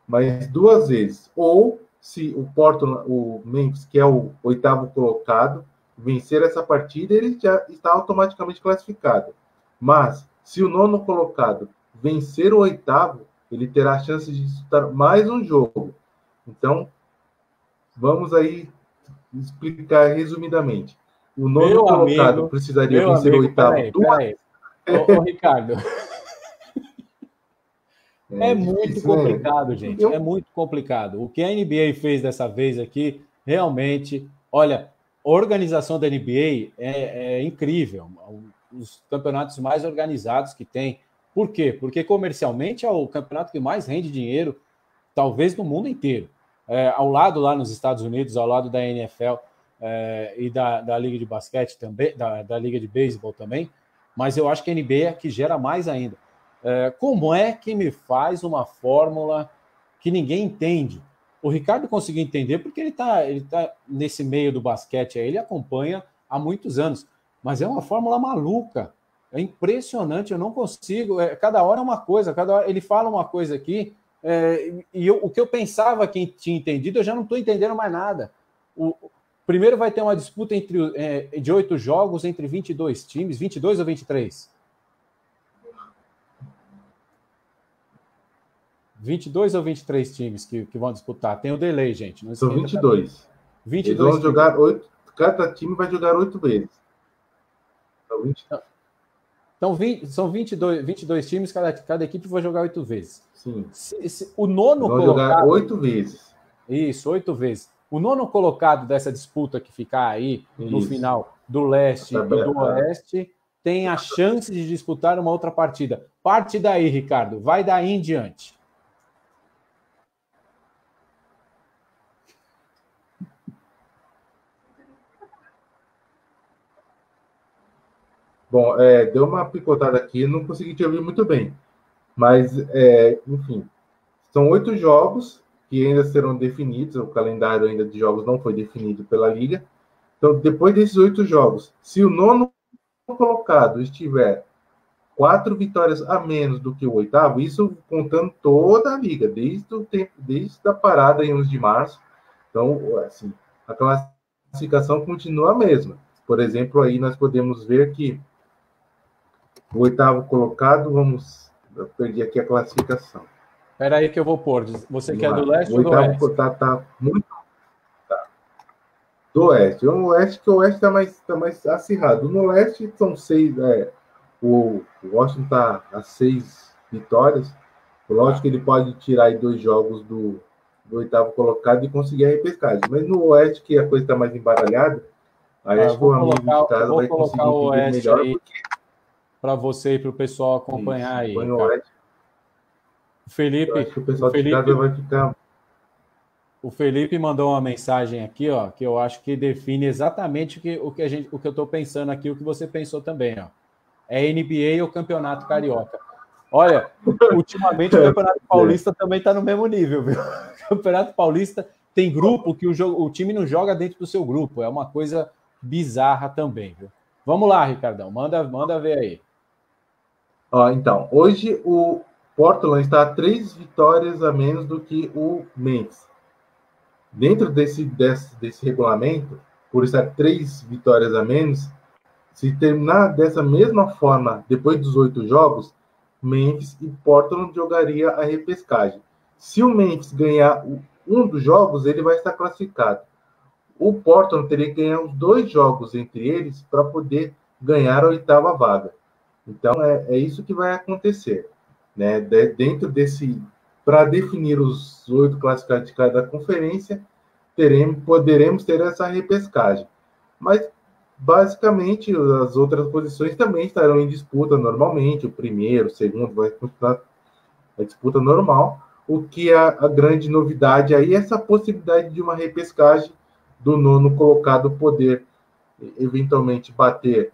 mais 2 vezes. Ou, se o Memphis, que é o 8º colocado, vencer essa partida, ele já está automaticamente classificado. Mas, se o 9º colocado vencer o 8º, ele terá a chance de disputar mais um jogo. Então, vamos aí explicar resumidamente. O 9º colocado precisaria vencer o 8º. Peraí. Ô, Ricardo. É muito complicado, né, gente? É muito complicado. O que a NBA fez dessa vez aqui, realmente, olha, a organização da NBA é incrível. Os campeonatos mais organizados que tem. Por quê? Porque comercialmente é o campeonato que mais rende dinheiro, talvez no mundo inteiro. Ao lado lá nos Estados Unidos, ao lado da NFL e da Liga de Basquete também, da Liga de Beisebol também, mas eu acho que a NBA é que gera mais ainda. Como é que me faz uma fórmula que ninguém entende? O Ricardo conseguiu entender porque ele tá nesse meio do basquete, aí, ele acompanha há muitos anos, mas é uma fórmula maluca. É impressionante, eu não consigo. Cada hora é uma coisa, cada hora ele fala uma coisa aqui, e o que eu pensava que tinha entendido, eu já não estou entendendo mais nada. Primeiro vai ter uma disputa de 8 jogos entre 22 times, 22 ou 23? 22 ou 23 times que vão disputar? Tem o delay, gente. Não são 22. 22 eles vão jogar 8, cada time vai jogar 8 vezes. Então, são 22 times, cada equipe vai jogar 8 vezes. Sim. O 9º colocado... jogar 8 vezes. Isso, 8 vezes. O 9º colocado dessa disputa que ficar aí no final do leste e do oeste tem a chance de disputar uma outra partida. Parte daí, Ricardo. Vai daí em diante. Bom, deu uma picotada aqui, não consegui te ouvir muito bem. Mas, enfim, são 8 jogos que ainda serão definidos, o calendário ainda de jogos não foi definido pela Liga. Então, depois desses 8 jogos, se o 9º colocado estiver 4 vitórias a menos do que o 8º, isso contando toda a Liga, desde a parada em 11 de março. Então, assim, a classificação continua a mesma. Por exemplo, aí nós podemos ver que o 8º colocado, eu perdi aqui a classificação. Espera aí que eu vou pôr. Você quer do leste ou do oeste? O 8º tá muito... Do oeste. O oeste está mais acirrado. No leste são 6... o Washington está a 6 vitórias. Lógico que ele pode tirar aí 2 jogos do oitavo colocado e conseguir a repescagem. Mas no Oeste, que a coisa está mais embaralhada, aí acho que o amigo de eu casa vou vai colocar conseguir o entender Oeste melhor. aí para você e para o pessoal acompanhar Isso, aí, põe no Ricardo. Oeste. Eu acho que o O pessoal de Felipe, casa vai ficar. o Felipe mandou uma mensagem aqui, ó, que eu acho que define exatamente o que eu estou pensando aqui, o que você pensou também, ó. É NBA ou Campeonato Carioca. Olha, ultimamente o Campeonato Paulista também está no mesmo nível, viu? O Campeonato Paulista tem grupo que o time não joga dentro do seu grupo. É uma coisa bizarra também, viu? Vamos lá, Ricardão, manda ver aí. Ó, então, hoje o Portland está a 3 vitórias a menos do que o Memphis. Dentro desse regulamento, por estar 3 vitórias a menos, se terminar dessa mesma forma, depois dos 8 jogos, Memphis e Portland jogaria a repescagem. Se o Memphis ganhar um dos jogos, ele vai estar classificado. O Portland teria que ganhar os 2 jogos entre eles para poder ganhar a 8ª vaga. Então, é isso que vai acontecer. Né? Dentro desse... Para definir os 8 classificados de cada conferência, poderemos ter essa repescagem. Mas, basicamente, as outras posições também estarão em disputa normalmente. O primeiro, o segundo vai continuar a disputa normal. O que é a grande novidade aí é essa possibilidade de uma repescagem do 9º colocado poder eventualmente bater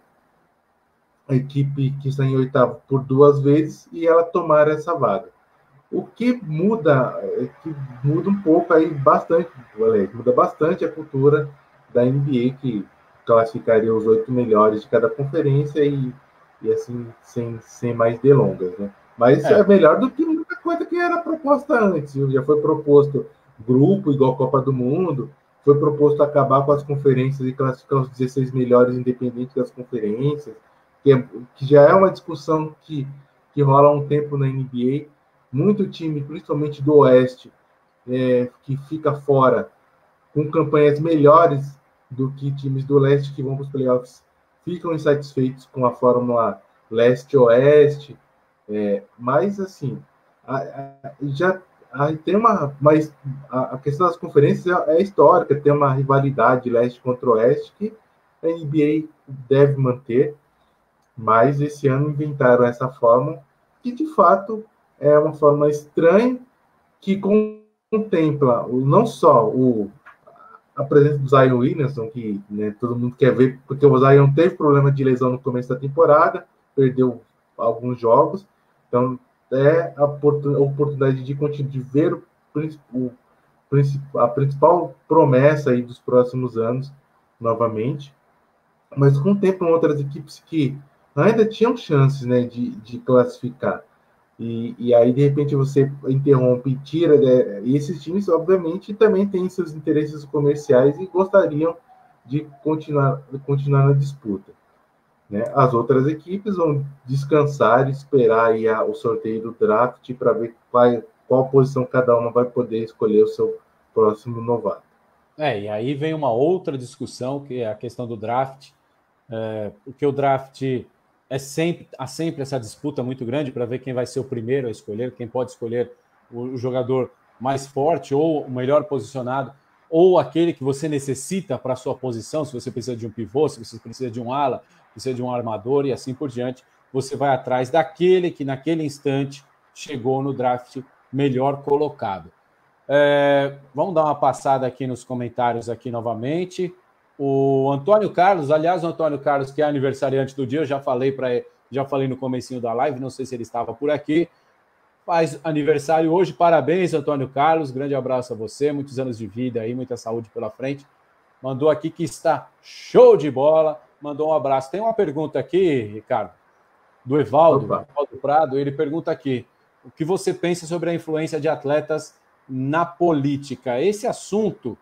a equipe que está em 8º por 2 vezes e ela tomar essa vaga. O que muda é que muda um pouco aí bastante, muda bastante a cultura da NBA, que classificaria os 8 melhores de cada conferência e assim, sem mais delongas, né? Mas é melhor do que muita coisa que era proposta antes. Viu? Já foi proposto grupo igual a Copa do Mundo, foi proposto acabar com as conferências e classificar os 16 melhores independente das conferências, que já é uma discussão que rola há um tempo na NBA. Muito time, principalmente do Oeste, que fica fora com campanhas melhores do que times do Leste que vão para os playoffs, ficam insatisfeitos com a fórmula Leste-Oeste. Mas, assim, já tem uma... Mas a questão das conferências é histórica, tem uma rivalidade Leste contra Oeste que a NBA deve manter, mas esse ano inventaram essa fórmula que, de fato, é uma forma estranha que contempla não só a presença do Zion Williamson, que né, todo mundo quer ver, porque o Zion teve problema de lesão no começo da temporada, perdeu alguns jogos, então é a oportunidade de ver a principal promessa aí dos próximos anos novamente, mas contemplam outras equipes que ainda tinham chances, né, de classificar. E aí, de repente, você interrompe e tira. Né? E esses times, obviamente, também têm seus interesses comerciais e gostariam de continuar na disputa. Né? As outras equipes vão descansar e esperar aí o sorteio do draft para ver qual posição cada uma vai poder escolher o seu próximo novato. E aí vem uma outra discussão, que é a questão do draft, porque o draft há sempre essa disputa muito grande para ver quem vai ser o primeiro a escolher, quem pode escolher o jogador mais forte ou o melhor posicionado, ou aquele que você necessita para a sua posição, se você precisa de um pivô, se você precisa de um ala, precisa de um armador e assim por diante, você vai atrás daquele que naquele instante chegou no draft melhor colocado. Vamos dar uma passada aqui nos comentários aqui novamente. O Antônio Carlos, aliás, o Antônio Carlos, que é aniversariante do dia, eu já falei no comecinho da live, não sei se ele estava por aqui. Faz aniversário hoje, parabéns, Antônio Carlos, grande abraço a você, muitos anos de vida aí, muita saúde pela frente. Mandou aqui que está show de bola, mandou um abraço. Tem uma pergunta aqui, Ricardo, do Evaldo Prado, ele pergunta aqui, o que você pensa sobre a influência de atletas na política? Esse assunto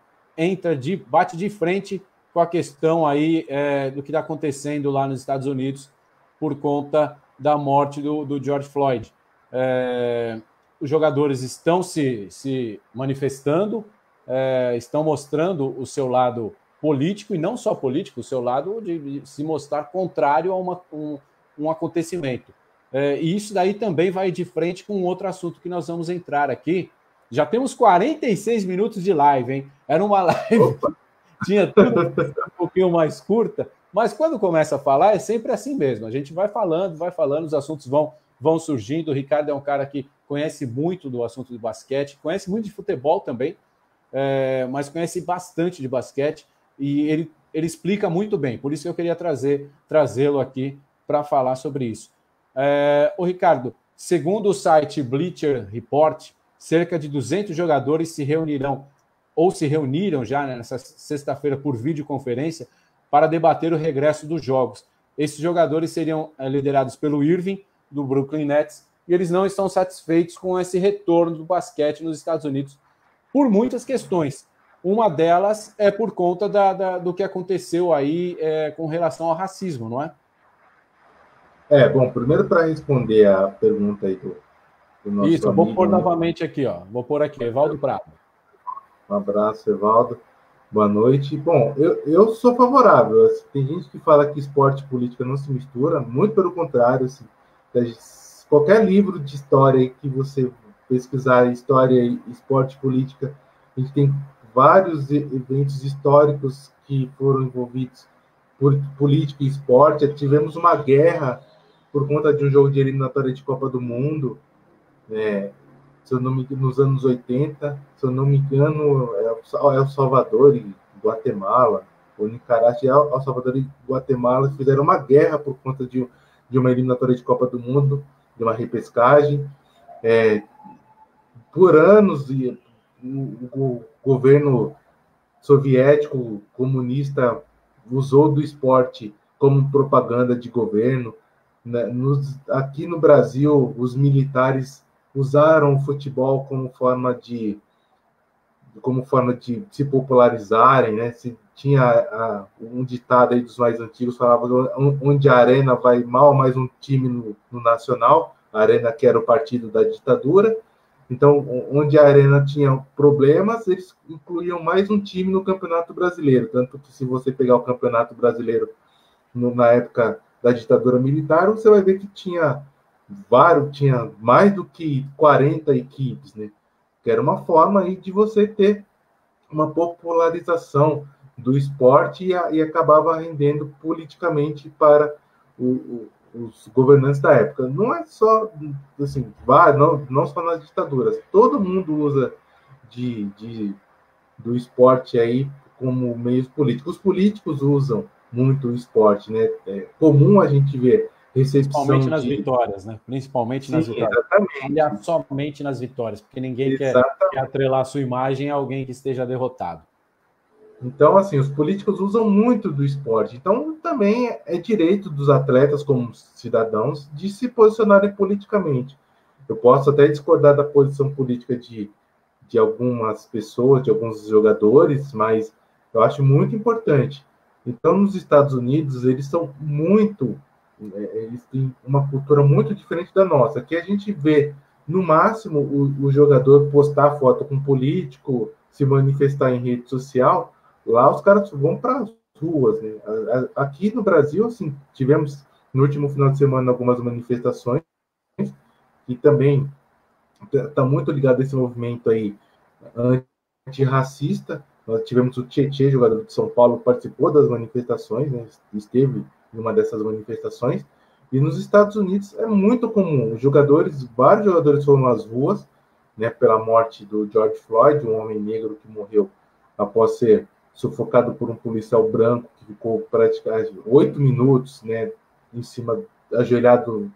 bate de frente com a questão aí do que está acontecendo lá nos Estados Unidos por conta da morte do George Floyd. Os jogadores estão se manifestando, estão mostrando o seu lado político, e não só político, o seu lado de se mostrar contrário a um acontecimento. E isso daí também vai de frente com outro assunto que nós vamos entrar aqui. Já temos 46 minutos de live, hein? Era uma live que tinha tudo um pouquinho mais curta, mas quando começa a falar é sempre assim mesmo. A gente vai falando, os assuntos vão surgindo. O Ricardo é um cara que conhece muito do assunto de basquete, conhece muito de futebol também, mas conhece bastante de basquete e ele explica muito bem. Por isso que eu queria trazê-lo aqui para falar sobre isso. O Ricardo, segundo o site Bleacher Report, cerca de 200 jogadores se reunirão ou se reuniram já nessa sexta-feira por videoconferência para debater o regresso dos jogos. Esses jogadores seriam liderados pelo Irving, do Brooklyn Nets, e eles não estão satisfeitos com esse retorno do basquete nos Estados Unidos por muitas questões. Uma delas é por conta do que aconteceu aí com relação ao racismo, não é? Bom, primeiro para responder a pergunta aí do nosso Isso, amigo... vou pôr novamente aqui, ó. Vou pôr aqui, Evaldo Prado. Um abraço, Evaldo. Boa noite. Bom, eu sou favorável. Tem gente que fala que esporte e política não se mistura, muito pelo contrário. Assim, qualquer livro de história que você pesquisar, história, esporte e política, a gente tem vários eventos históricos que foram envolvidos por política e esporte. Tivemos uma guerra por conta de um jogo de eliminatória de Copa do Mundo, se eu não me engano, nos anos 80, se eu não me engano, El Salvador e Guatemala, ou Nicarágua, El Salvador e Guatemala fizeram uma guerra por conta de uma eliminatória de Copa do Mundo, de uma repescagem. Por anos, o governo soviético comunista usou do esporte como propaganda de governo. Aqui no Brasil, os militares usaram o futebol como forma de se popularizarem, né? Se tinha um ditado aí dos mais antigos, falava onde a arena vai mal, mais um time no Nacional, a arena que era o partido da ditadura. Então, onde a arena tinha problemas, eles incluíam mais um time no Campeonato Brasileiro. Tanto que se você pegar o Campeonato Brasileiro na época da ditadura militar, você vai ver que tinha mais do que 40 equipes, né? Que era uma forma aí de você ter uma popularização do esporte e acabava rendendo politicamente para os governantes da época. Não é só assim, não só nas ditaduras. Todo mundo usa do esporte aí como meios políticos. Os políticos usam muito o esporte, né? É comum a gente ver recepção principalmente nas vitórias, né? Principalmente nas vitórias. Exatamente. Olhar somente nas vitórias, porque ninguém quer atrelar a sua imagem a alguém que esteja derrotado. Então, assim, os políticos usam muito do esporte. Então, também é direito dos atletas, como cidadãos, de se posicionarem politicamente. Eu posso até discordar da posição política de algumas pessoas, de alguns jogadores, mas eu acho muito importante. Então, nos Estados Unidos, eles têm uma cultura muito diferente da nossa. Aqui a gente vê, no máximo, o jogador postar foto com um político, se manifestar em rede social. Lá os caras vão para as ruas, né? Aqui no Brasil, assim, tivemos no último final de semana algumas manifestações e também está muito ligado a esse movimento aí antirracista. Nós tivemos o Tietê, jogador de São Paulo, participou das manifestações, né? Esteve em uma dessas manifestações. E nos Estados Unidos é muito comum. Vários jogadores foram nas ruas, né, pela morte do George Floyd, um homem negro que morreu após ser sufocado por um policial branco, que ficou praticamente 8 minutos, né, em cima, ajoelhado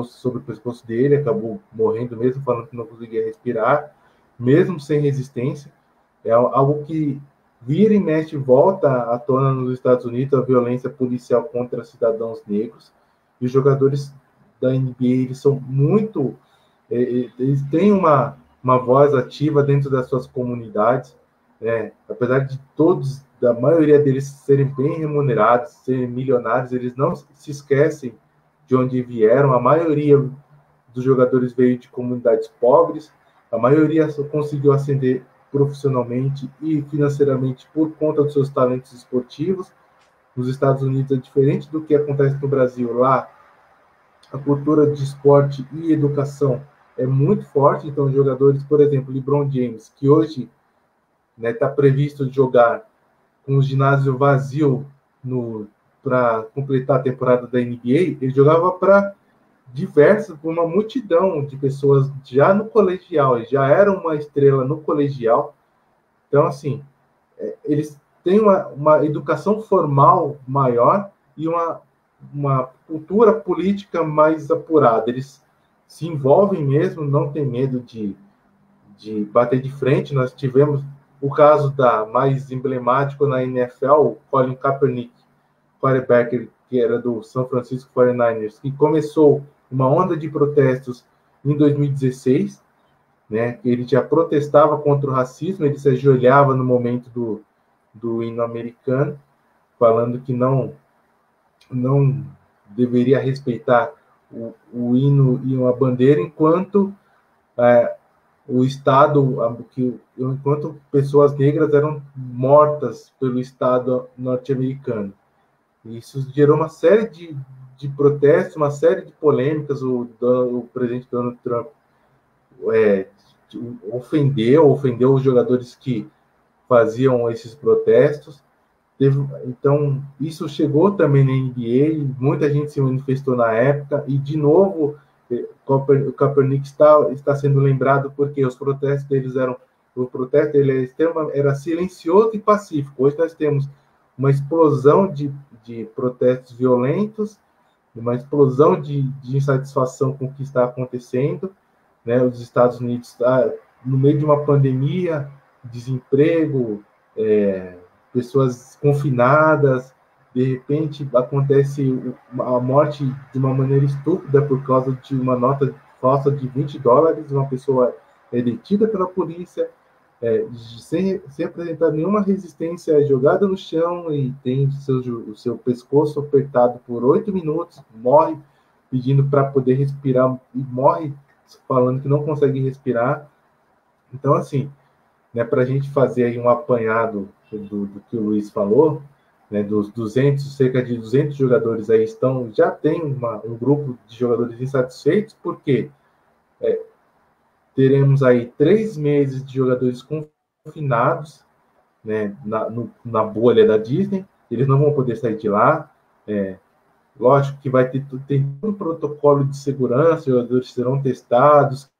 sobre o pescoço dele, acabou morrendo mesmo, falando que não conseguia respirar, mesmo sem resistência. É algo que vira e mexe, volta à tona nos Estados Unidos, a violência policial contra cidadãos negros. E os jogadores da NBA, eles são muito... Eles têm uma voz ativa dentro das suas comunidades, né? Apesar de da maioria deles serem bem remunerados, serem milionários, eles não se esquecem de onde vieram. A maioria dos jogadores veio de comunidades pobres, a maioria só conseguiu ascender profissionalmente e financeiramente por conta dos seus talentos esportivos. Nos Estados Unidos é diferente do que acontece no Brasil. Lá, a cultura de esporte e educação é muito forte. Então, jogadores, por exemplo, LeBron James, que hoje está previsto jogar com o ginásio vazio para completar a temporada da NBA, ele jogava para uma multidão de pessoas já no colegial, ele já era uma estrela no colegial. Então, assim, eles têm uma educação formal maior e uma cultura política mais apurada. Eles se envolvem mesmo, não tem medo de bater de frente. Nós tivemos o caso mais emblemático na NFL, o Colin Kaepernick, quarterback que era do San Francisco 49ers, que começou uma onda de protestos em 2016, né? Ele já protestava contra o racismo, ele se ajoelhava no momento do hino americano, falando que não deveria respeitar o hino e a bandeira enquanto o Estado, enquanto pessoas negras eram mortas pelo Estado norte-americano. Isso gerou uma série de protestos, uma série de polêmicas. O presidente Donald Trump ofendeu os jogadores que faziam esses protestos. Então, isso chegou também na NBA, muita gente se manifestou na época, e, de novo, o Kaepernick está sendo lembrado porque os protestos deles o protesto dele era silencioso e pacífico. Hoje nós temos uma explosão de protestos violentos, uma explosão de insatisfação com o que está acontecendo, né? Os Estados Unidos estão no meio de uma pandemia, desemprego, pessoas confinadas. De repente acontece a morte de uma maneira estúpida por causa de uma nota falsa de $20, uma pessoa é detida pela polícia, sem apresentar nenhuma resistência, é jogada no chão e tem o seu pescoço apertado por 8 minutos, morre pedindo para poder respirar e morre falando que não consegue respirar. Então, assim, né, para a gente fazer aí um apanhado do que o Luiz falou, né, cerca de 200 jogadores aí já tem um grupo de jogadores insatisfeitos, porque teremos aí 3 meses de jogadores confinados, né, na bolha da Disney, eles não vão poder sair de lá. Lógico que vai ter todo um protocolo de segurança, os jogadores serão testados,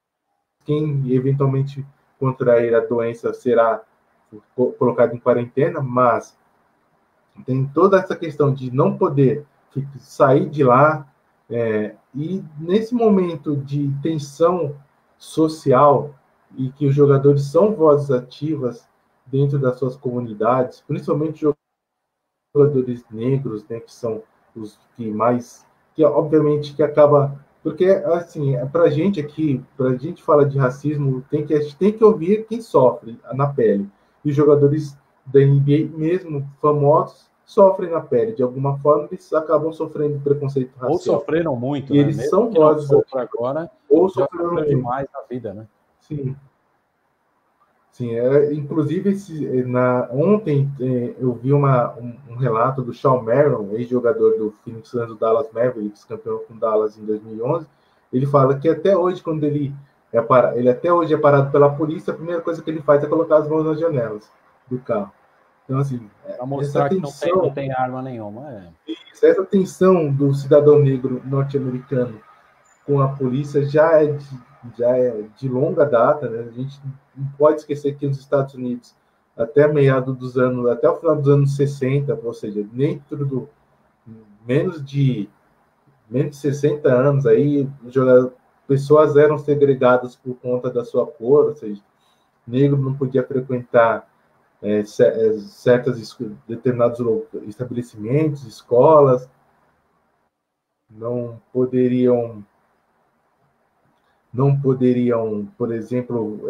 quem eventualmente contrair a doença será colocado em quarentena, mas tem toda essa questão de não poder sair de lá, e nesse momento de tensão social, e que os jogadores são vozes ativas dentro das suas comunidades, principalmente jogadores negros, né, que são os que mais, que obviamente que acaba, porque assim, para a gente aqui, para a gente falar de racismo, a gente tem que ouvir quem sofre na pele, e os jogadores da NBA, mesmo famosos, sofrem na pele, de alguma forma eles acabam sofrendo preconceito racial. Ou sofreram muito, e eles são vozes agora, ou sofreram demais na vida, né? Sim. Sim, inclusive ontem eu vi um relato do Shawn Marion, ex-jogador do Phoenix Suns, do Dallas Mavericks, campeão com Dallas em 2011. Ele fala que até hoje, quando ele até hoje é parado pela polícia, a primeira coisa que ele faz é colocar as mãos nas janelas do carro. Então, assim, para mostrar que não tem arma nenhuma. Essa tensão do cidadão negro norte-americano com a polícia já é de longa data, né? A gente não pode esquecer que nos Estados Unidos, até o final dos anos 60, ou seja, dentro do menos de 60 anos, aí pessoas eram segregadas por conta da sua cor, ou seja, negro não podia frequentar determinados estabelecimentos, escolas, não poderiam, por exemplo,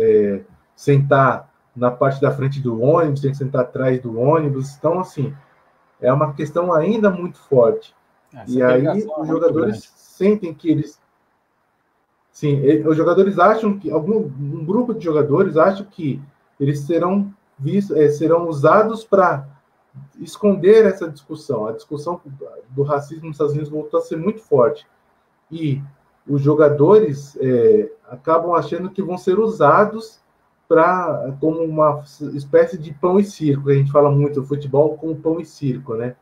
sentar na parte da frente do ônibus, tem que sentar atrás do ônibus. Então, assim, é uma questão ainda muito forte. E aí os jogadores sentem que eles... Sim, os jogadores acham que... Um grupo de jogadores acham que eles serão usados para esconder essa discussão. A discussão do racismo nos Estados Unidos voltou a ser muito forte. e os jogadores acabam achando que vão ser usados como uma espécie de pão e circo. A gente fala muito do futebol como pão e circo, né?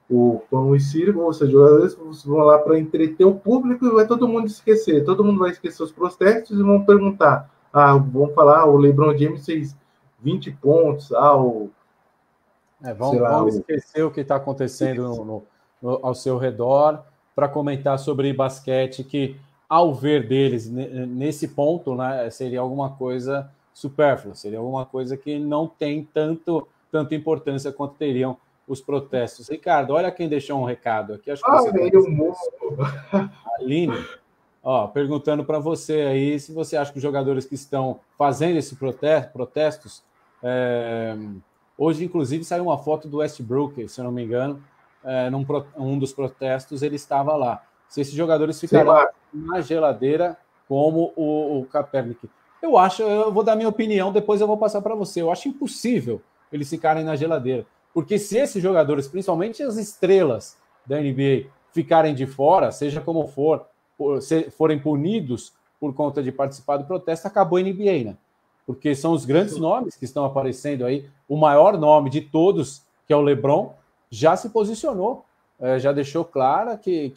O pão e circo, ou seja, os jogadores vão lá para entreter o público e vai todo mundo esquecer. Todo mundo vai esquecer os protestos e vão perguntar. Vão falar, o LeBron James fez 20 pontos, vamos esquecer o que está acontecendo ao seu redor para comentar sobre basquete, que, ao ver deles, nesse ponto, né, seria alguma coisa supérflua, seria alguma coisa que não tem tanta importância quanto teriam os protestos. Ricardo, olha quem deixou um recado aqui. Acho que você a Aline, perguntando para você aí se você acha que os jogadores que estão fazendo esses protestos... Hoje, inclusive, saiu uma foto do Westbrook, se eu não me engano, num dos protestos, ele estava lá. Se esses jogadores ficarão na geladeira, como o Kaepernick. Eu vou dar minha opinião, depois eu vou passar para você. Eu acho impossível eles ficarem na geladeira. Porque se esses jogadores, principalmente as estrelas da NBA, ficarem de fora, seja como for, forem punidos por conta de participar do protesto, acabou a NBA, né? Porque são os grandes nomes que estão aparecendo aí. O maior nome de todos, que é o LeBron, já se posicionou, já deixou claro que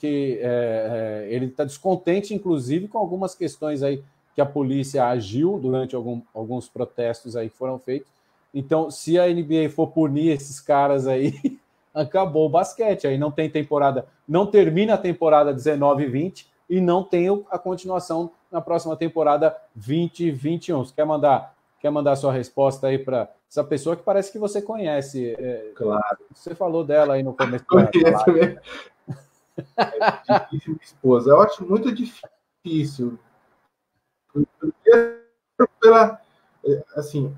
ele está descontente, inclusive, com algumas questões aí que a polícia agiu durante alguns protestos aí que foram feitos. Então, se a NBA for punir esses caras aí, acabou o basquete. Aí não tem temporada, não termina a temporada 19 e 20 e não tem a continuação na próxima temporada 2021. Você quer mandar sua resposta aí para essa pessoa que parece que você conhece? Claro. Você falou dela aí no começo. É difícil, minha esposa. Eu acho muito difícil. Assim,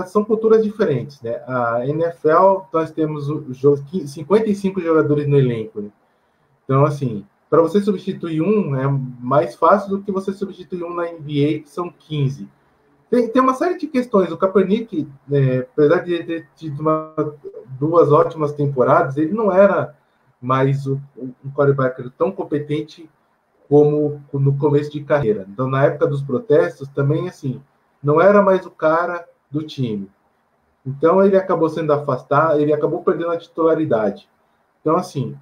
são culturas diferentes, né? A NFL, nós temos 55 jogadores no elenco, né? Então, assim, para você substituir um, é mais fácil do que você substituir um na NBA, que são 15. Tem uma série de questões. O Kaepernick, apesar de ter tido duas ótimas temporadas, ele não era mais um quarterback tão competente como no começo de carreira. Então, na época dos protestos, também, assim, não era mais o cara do time. Então, ele acabou sendo afastado, ele acabou perdendo a titularidade. Então, assim,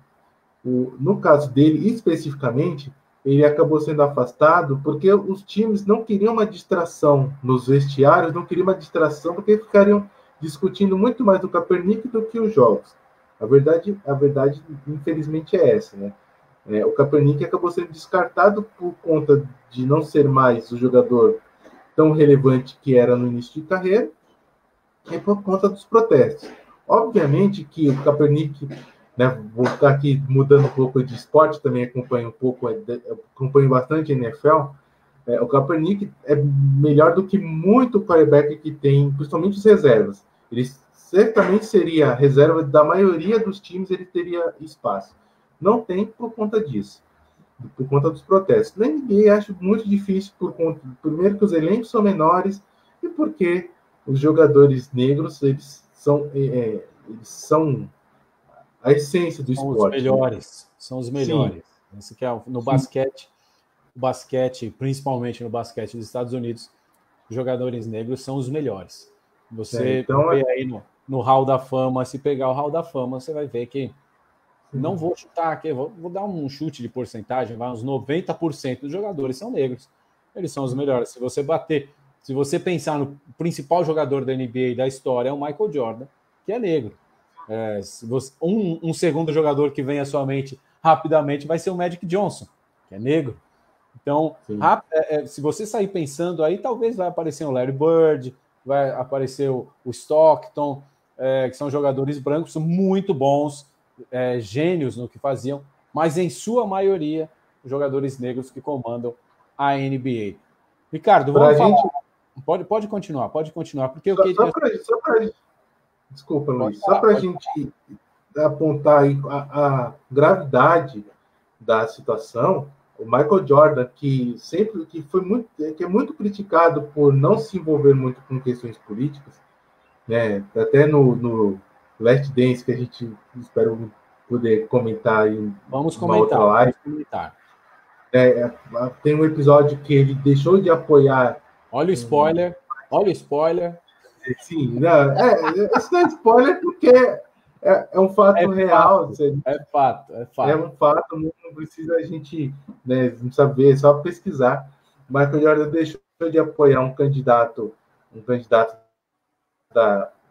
no caso dele, especificamente, ele acabou sendo afastado porque os times não queriam uma distração nos vestiários, não queriam uma distração porque ficariam discutindo muito mais do Kaepernick do que os jogos. A verdade, infelizmente, é essa, né? O Kaepernick acabou sendo descartado por conta de não ser mais o jogador tão relevante que era no início de carreira e por conta dos protestos. Obviamente que o Kaepernick, né, vou ficar aqui mudando um pouco de esporte, também acompanho bastante a NFL. O Kaepernick é melhor do que muito quarterback que tem, principalmente os reservas. Ele certamente seria reserva da maioria dos times, ele teria espaço. Não tem por conta disso, por conta dos protestos. Na NBA acho muito difícil primeiro que os elencos são menores e porque os jogadores negros eles são a essência do esporte. São os melhores. Esse que é no basquete, principalmente no basquete dos Estados Unidos, os jogadores negros são os melhores. Você vê aí no Hall da Fama, se pegar o Hall da Fama, você vai ver que não vou chutar aqui, vou dar um chute de porcentagem, uns 90% dos jogadores são negros. Eles são os melhores. Se você pensar no principal jogador da NBA da história, é o Michael Jordan, que é negro. Um segundo jogador que vem à sua mente rapidamente vai ser o Magic Johnson, que é negro. Então, se você sair pensando aí, talvez vai aparecer o Larry Bird, vai aparecer o Stockton, que são jogadores brancos muito bons, gênios no que faziam, mas em sua maioria, jogadores negros que comandam a NBA. Ricardo, vamos falar. Pode continuar, porque eu queria... Desculpa, Luiz. Só para a gente apontar aí a gravidade da situação, o Michael Jordan, que é muito criticado por não se envolver muito com questões políticas, né? Até no Last Dance, que a gente espera poder comentar em outra live. Tem um episódio que ele deixou de apoiar. Olha o spoiler, olha o spoiler. Sim, não, isso não é spoiler porque é um fato real. É fato. É um fato, não precisa a gente, né, não saber, é só pesquisar. Michael Jordan deixou de apoiar um candidato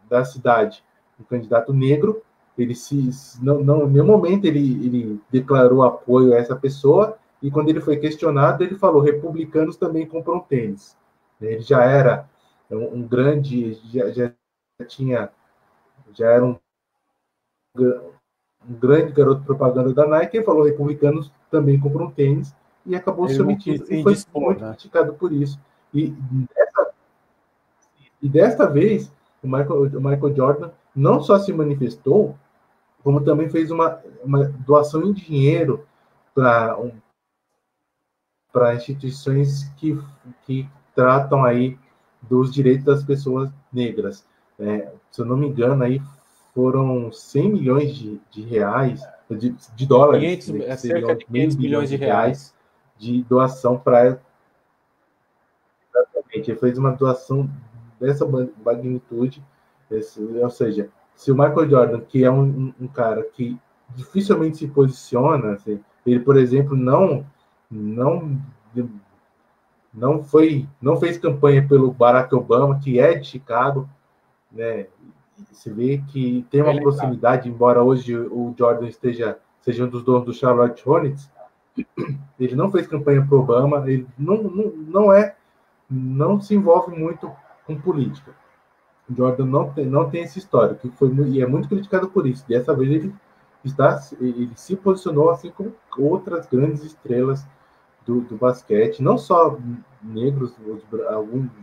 da cidade, um candidato negro. Ele não, em nenhum momento ele declarou apoio a essa pessoa, e quando ele foi questionado, ele falou: republicanos também compram tênis. Ele já era um grande, já era um grande garoto propaganda da Nike, ele falou: republicanos também compram tênis, e acabou se omitindo, e foi muito criticado por isso. E desta vez, o Michael Jordan não só se manifestou, como também fez uma doação em dinheiro para instituições que tratam aí dos direitos das pessoas negras. Se eu não me engano, aí foram 100 milhões de reais, de dólares, 500, cerca de 500 milhões de reais de doação para. Exatamente, ele fez uma doação dessa magnitude, ou seja, se o Michael Jordan, que é um cara que dificilmente se posiciona, assim, ele, por exemplo, não fez campanha pelo Barack Obama, que é de Chicago, né? Se vê que tem uma proximidade, embora hoje o Jordan seja um dos donos do Charlotte Hornets, ele não fez campanha para o Obama, ele não se envolve muito com política. O Jordan não tem essa história, e é muito criticado por isso. Dessa vez ele se posicionou assim como outras grandes estrelas do basquete, não só negros,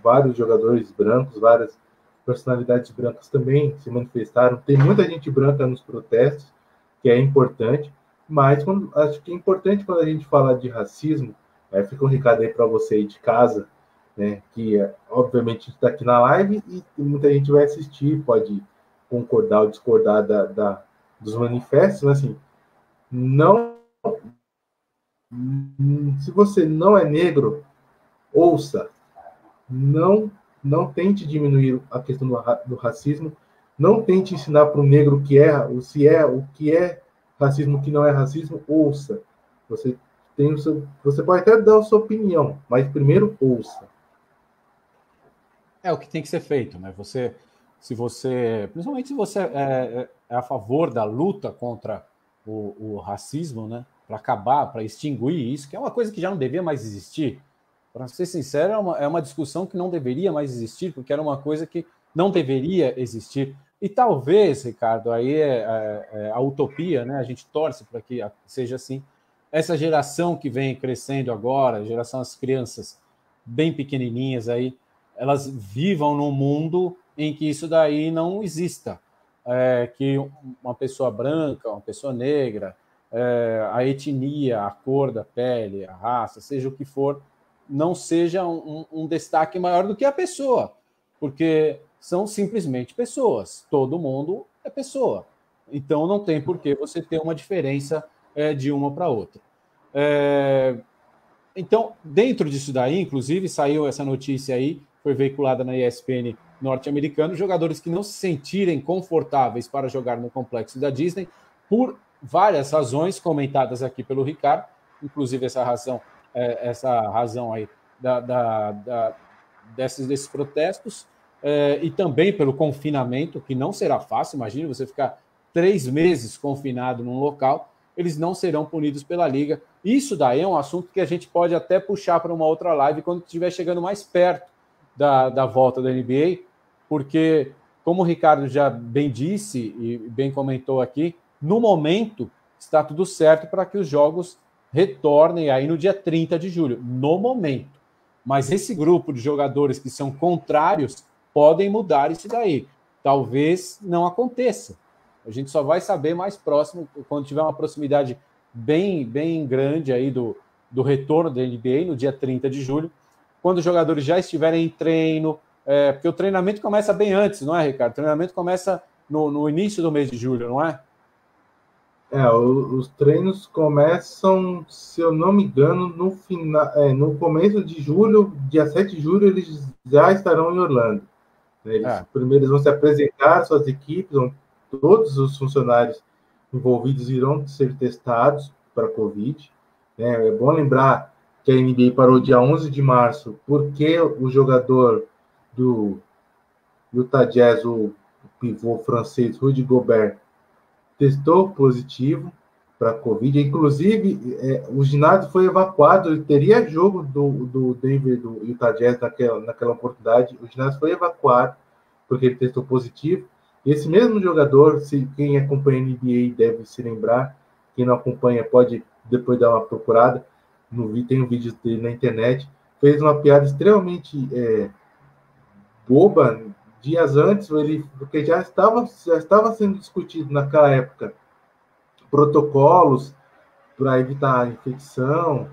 vários jogadores brancos, várias personalidades brancas também se manifestaram. Tem muita gente branca nos protestos, que é importante, mas acho que é importante quando a gente fala de racismo, fica um recado aí para você aí de casa, né, que obviamente está aqui na live e muita gente vai assistir, pode concordar ou discordar dos manifestos, mas assim, se você não é negro, ouça, não tente diminuir a questão do racismo, não tente ensinar para o negro o que é racismo, o que não é racismo, ouça. Você pode até dar a sua opinião, mas primeiro ouça. É o que tem que ser feito, né? Principalmente se você é a favor da luta contra o racismo, né? Para acabar, para extinguir isso, que é uma coisa que já não devia mais existir. Para ser sincero, é uma discussão que não deveria mais existir, porque era uma coisa que não deveria existir. E talvez, Ricardo, aí é a utopia, né? A gente torce para que seja assim. Essa geração que vem crescendo agora, a geração das crianças bem pequenininhas aí, elas vivam num mundo em que isso daí não exista. Que uma pessoa branca, uma pessoa negra, a etnia, a cor da pele, a raça, seja o que for, não seja um destaque maior do que a pessoa, porque são simplesmente pessoas. Todo mundo é pessoa. Então não tem por que você ter uma diferença de uma para outra. Então, dentro disso daí, inclusive, saiu essa notícia aí, foi veiculada na ESPN norte-americana, jogadores que não se sentirem confortáveis para jogar no complexo da Disney, por várias razões comentadas aqui pelo Ricardo, inclusive essa razão aí desses protestos, e também pelo confinamento, que não será fácil. Imagine você ficar 3 meses confinado num local, eles não serão punidos pela Liga. Isso daí é um assunto que a gente pode até puxar para uma outra live quando estiver chegando mais perto da volta da NBA, porque, como o Ricardo já bem disse e bem comentou aqui, no momento está tudo certo para que os jogos retornem aí no dia 30 de julho, no momento. Mas esse grupo de jogadores que são contrários podem mudar isso daí. Talvez não aconteça. A gente só vai saber mais próximo, quando tiver uma proximidade bem, bem grande aí do retorno da NBA, no dia 30 de julho, quando os jogadores já estiverem em treino, porque o treinamento começa bem antes, não é, Ricardo? O treinamento começa no início do mês de julho, não é? Os treinos começam, se eu não me engano, no começo de julho, dia 7 de julho, eles já estarão em Orlando. Primeiro eles vão se apresentar suas equipes, todos os funcionários envolvidos irão ser testados para Covid. É bom lembrar que a NBA parou dia 11 de março porque o jogador do Utah Jazz, o pivô francês Rudy Gobert, testou positivo para Covid. Inclusive, o ginásio foi evacuado. Ele teria jogo do Denver, do Utah Jazz naquela oportunidade. O ginásio foi evacuado porque ele testou positivo. E esse mesmo jogador, quem acompanha a NBA deve se lembrar, quem não acompanha pode depois dar uma procurada, tem um vídeo dele na internet, fez uma piada extremamente boba dias antes, porque já estava sendo discutido naquela época protocolos para evitar a infecção,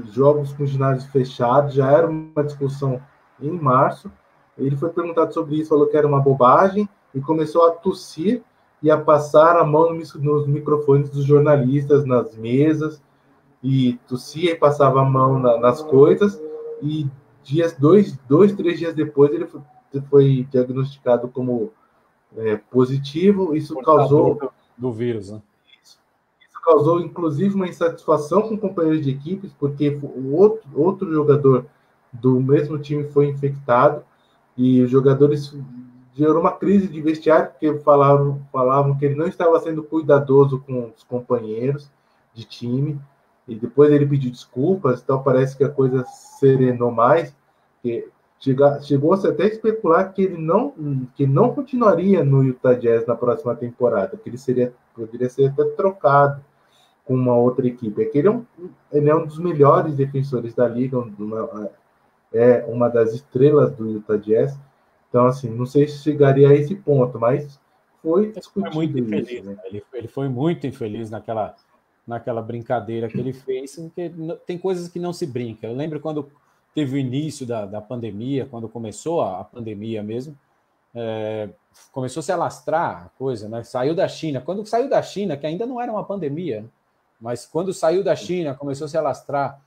jogos com ginásios fechados, já era uma discussão em março. Ele foi perguntado sobre isso, falou que era uma bobagem e começou a tossir e a passar a mão nos microfones dos jornalistas, nas mesas, e tossia e passava a mão nas coisas, e três dias depois ele foi diagnosticado como positivo. Isso causou do vírus, né? Isso causou, inclusive, uma insatisfação com companheiros de equipes, porque o outro jogador do mesmo time foi infectado, e os jogadores gerou uma crise de vestiário, porque falavam que ele não estava sendo cuidadoso com os companheiros de time, e depois ele pediu desculpas, então parece que a coisa serenou mais, chegou-se até a especular que ele não continuaria no Utah Jazz na próxima temporada, que ele poderia ser até trocado com uma outra equipe. Ele é um dos melhores defensores da liga, uma das estrelas do Utah Jazz. Então, assim, não sei se chegaria a esse ponto, mas foi discutido muito infeliz, isso, né? Ele foi muito infeliz naquela brincadeira que ele fez, porque tem coisas que não se brinca. Eu lembro quando teve o início da pandemia, quando começou a pandemia mesmo, começou a se alastrar a coisa, né? Saiu da China. Quando saiu da China, que ainda não era uma pandemia, mas quando saiu da China, começou a se alastrar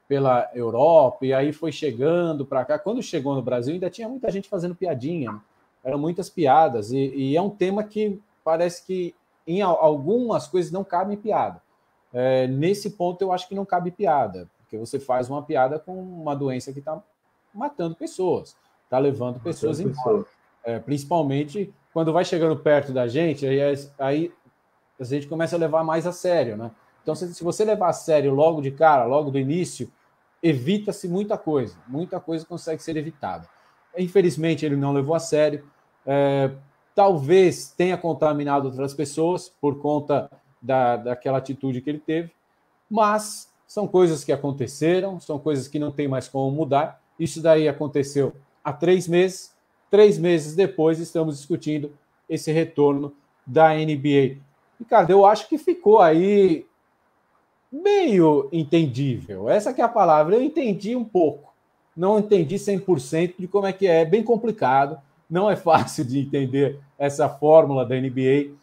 pela Europa, e aí foi chegando para cá. Quando chegou no Brasil, ainda tinha muita gente fazendo piadinha, né? Eram muitas piadas, e é um tema que parece que em algumas coisas não cabe piada. Nesse ponto, eu acho que não cabe piada, porque você faz uma piada com uma doença que está matando pessoas, está levando pessoas embora. Principalmente quando vai chegando perto da gente, aí a gente começa a levar mais a sério, né? Então, se você levar a sério logo de cara, logo do início, evita-se muita coisa consegue ser evitada. Infelizmente, ele não levou a sério. Talvez tenha contaminado outras pessoas por conta daquela atitude que ele teve, mas são coisas que aconteceram, são coisas que não tem mais como mudar. Isso daí aconteceu há 3 meses. 3 meses depois, estamos discutindo esse retorno da NBA. Ricardo, eu acho que ficou aí meio entendível. Essa que é a palavra. Eu entendi um pouco. Não entendi 100% de como é que é. É bem complicado. Não é fácil de entender essa fórmula da NBA,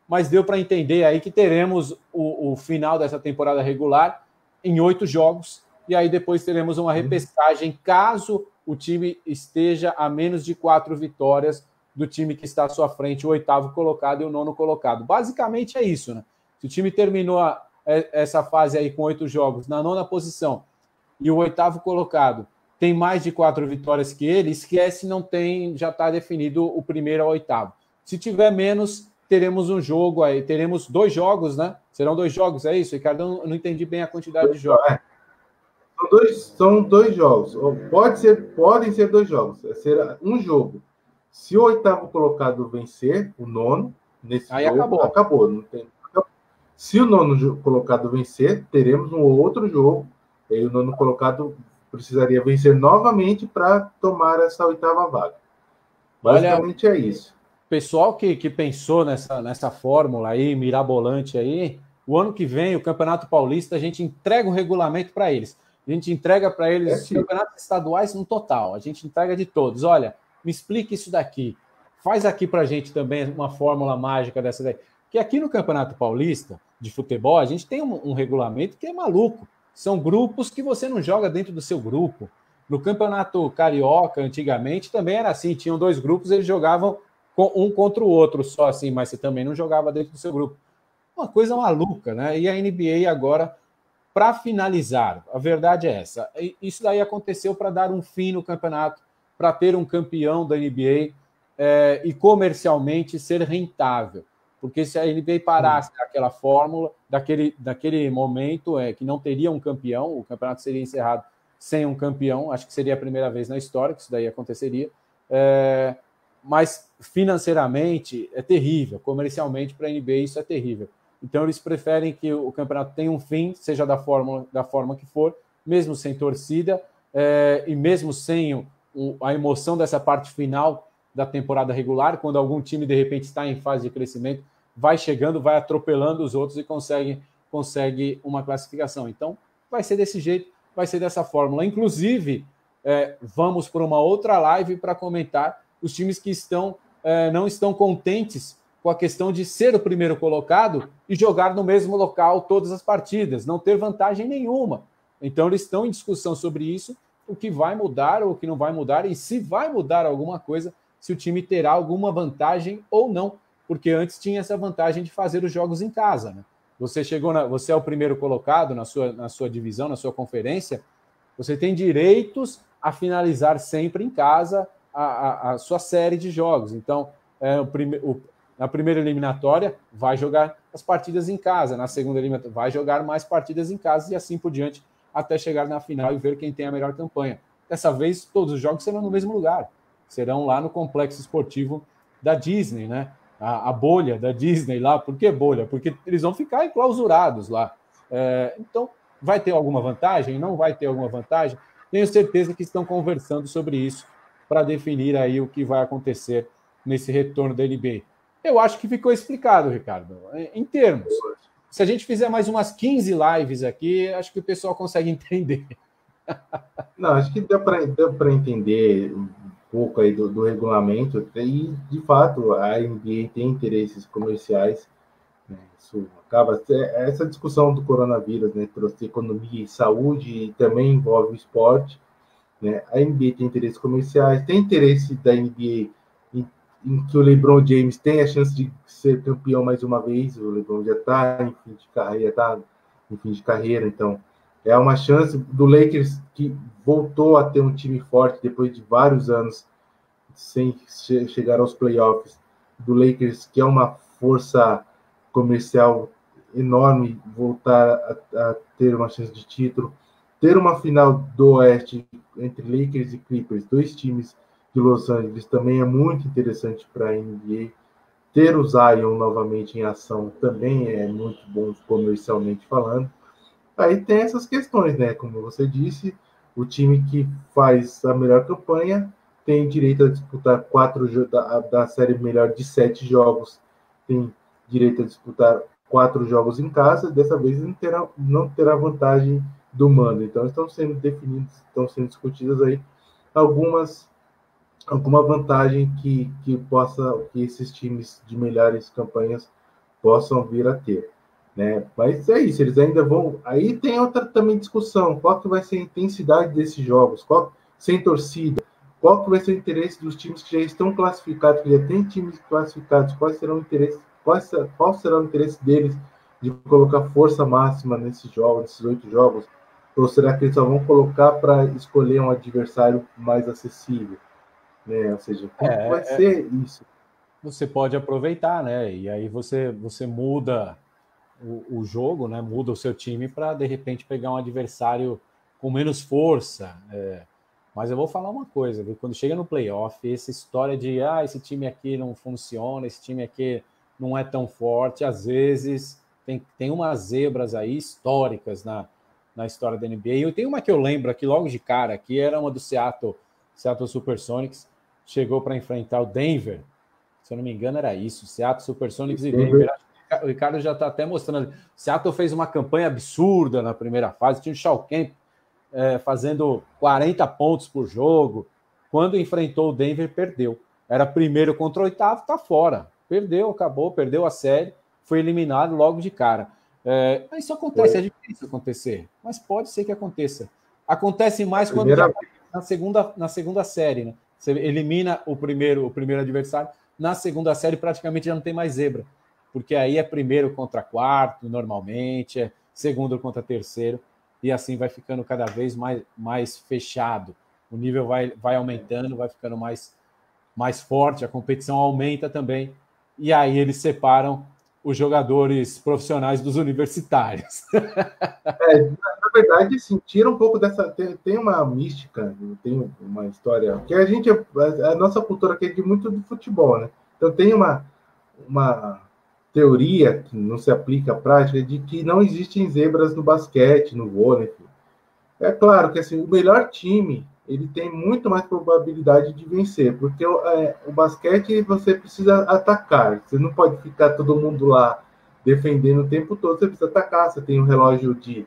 mas deu para entender aí que teremos o final dessa temporada regular em 8 jogos, e aí depois teremos uma repescagem caso o time esteja a menos de 4 vitórias do time que está à sua frente, o 8º colocado e o 9º colocado. Basicamente é isso, né? Se o time terminou essa fase aí com 8 jogos na 9ª posição e o 8º colocado tem mais de 4 vitórias que ele, esquece, não tem, já está definido o 1º ao 8º. Se tiver menos, teremos um jogo aí, teremos 2 jogos, né? Serão 2 jogos, é isso, Ricardo? Eu não entendi bem a quantidade de jogos. São 2 jogos. Podem ser 2 jogos. Será um jogo. Se o 8º colocado vencer o 9º, nesse aí jogo, acabou. Não tem. Se o 9º colocado vencer, teremos um outro jogo. E aí o 9º colocado precisaria vencer novamente para tomar essa 8ª vaga. Basicamente é isso. Pessoal que pensou nessa fórmula aí, mirabolante aí, o ano que vem, o Campeonato Paulista, a gente entrega o regulamento para eles. A gente entrega para eles os campeonatos estaduais no total. A gente entrega de todos. Olha, me explique isso daqui. Faz aqui para a gente também uma fórmula mágica dessa daí. que aqui no Campeonato Paulista de futebol, a gente tem um regulamento que é maluco. São grupos que você não joga dentro do seu grupo. No Campeonato Carioca, antigamente, também era assim, tinham 2 grupos, eles jogavam um contra o outro só assim, mas você também não jogava dentro do seu grupo. Uma coisa maluca, né? E a NBA agora, para finalizar, a verdade é essa, isso daí aconteceu para dar um fim no campeonato, para ter um campeão da NBA e comercialmente ser rentável. Porque se a NBA parasse aquela fórmula, daquele momento que não teria um campeão, o campeonato seria encerrado sem um campeão, acho que seria a primeira vez na história que isso daí aconteceria, mas financeiramente é terrível, comercialmente para a NBA isso é terrível. Então eles preferem que o campeonato tenha um fim, seja da forma que for, mesmo sem torcida e mesmo sem a emoção dessa parte final da temporada regular, quando algum time de repente está em fase de crescimento, vai chegando, vai atropelando os outros e consegue uma classificação. Então vai ser desse jeito, vai ser dessa fórmula. Inclusive, vamos para uma outra live para comentar os times que não estão contentes com a questão de ser o primeiro colocado e jogar no mesmo local todas as partidas, não ter vantagem nenhuma. Então, eles estão em discussão sobre isso, o que vai mudar ou o que não vai mudar, e se vai mudar alguma coisa, se o time terá alguma vantagem ou não, porque antes tinha essa vantagem de fazer os jogos em casa, né? Você é o primeiro colocado na sua divisão, na sua conferência, você tem direitos a finalizar sempre em casa a sua série de jogos. Então, na primeira eliminatória, vai jogar as partidas em casa. Na segunda eliminatória, vai jogar mais partidas em casa e assim por diante, até chegar na final e ver quem tem a melhor campanha. Dessa vez, todos os jogos serão no mesmo lugar. Serão lá no complexo esportivo da Disney, né? A bolha da Disney lá. Por que bolha? Porque eles vão ficar enclausurados lá. Então, vai ter alguma vantagem? Não vai ter alguma vantagem? Tenho certeza que estão conversando sobre isso para definir aí o que vai acontecer nesse retorno da NBA. Eu acho que ficou explicado, Ricardo. Em termos, se a gente fizer mais umas 15 lives aqui, acho que o pessoal consegue entender. Não, acho que deu para entender um pouco aí do regulamento, e de fato a NBA tem interesses comerciais, né? Isso acaba essa discussão do coronavírus, né? Trouxe economia e saúde e também envolve o esporte, né? A NBA tem interesses comerciais, tem interesse da NBA em que o LeBron James tenha a chance de ser campeão mais uma vez. O LeBron já está em fim de carreira, então é uma chance do Lakers, que voltou a ter um time forte depois de vários anos sem chegar aos playoffs, do Lakers, que é uma força comercial enorme, voltar a ter uma chance de título, ter uma final do Oeste entre Lakers e Clippers, 2 times de Los Angeles, também é muito interessante para a NBA. Ter o Zion novamente em ação também é muito bom comercialmente falando. Aí tem essas questões, né? Como você disse, o time que faz a melhor campanha tem direito a disputar 4 da série melhor de 7 jogos, tem direito a disputar 4 jogos em casa. Dessa vez não terá vantagem do mando. Então estão sendo definidos, estão sendo discutidas aí alguma vantagem que esses times de melhores campanhas possam vir a ter, né? Mas é isso, eles ainda vão. Aí tem outra também discussão: qual que vai ser a intensidade desses jogos, sem torcida, qual que vai ser o interesse dos times que já estão classificados, que já tem times classificados, qual será o interesse deles de colocar força máxima nesses 8 jogos, ou será que eles só vão colocar para escolher um adversário mais acessível, né? Ou seja, como vai ser isso? Você pode aproveitar, né? E aí você muda o jogo, né? Muda o seu time para, de repente, pegar um adversário com menos força. Mas eu vou falar uma coisa, viu? Quando chega no playoff, essa história de esse time aqui não funciona, esse time aqui não é tão forte, às vezes tem umas zebras aí históricas na história da NBA. E tem uma que eu lembro aqui logo de cara, que era uma do Seattle Supersonics, chegou para enfrentar o Denver. Se eu não me engano, era isso. Seattle Supersonics e Denver. O Ricardo já está até mostrando. Seattle fez uma campanha absurda na primeira fase. Tinha o Shawn Kemp fazendo 40 pontos por jogo. Quando enfrentou o Denver, perdeu. Era primeiro contra o 8º, está fora. Perdeu, acabou, perdeu a série. foi eliminado logo de cara. Isso acontece, é difícil acontecer, mas pode ser que aconteça. Acontece mais quando na segunda série, né? Você elimina o primeiro adversário, na segunda série praticamente já não tem mais zebra, porque aí é primeiro contra quarto, normalmente, é segundo contra terceiro, e assim vai ficando cada vez mais fechado. O nível vai aumentando, vai ficando mais forte, a competição aumenta também, e aí eles separam os jogadores profissionais dos universitários. Na verdade, assim, tira um pouco dessa... Tem uma mística, tem uma história... Que a nossa cultura aqui é de muito de futebol, né? Então tem uma teoria que não se aplica à prática de que não existem zebras no basquete, no vôlei. É claro que assim, o melhor time ele tem muito mais probabilidade de vencer, porque o basquete você precisa atacar, você não pode ficar todo mundo lá defendendo o tempo todo, você precisa atacar, você tem um relógio de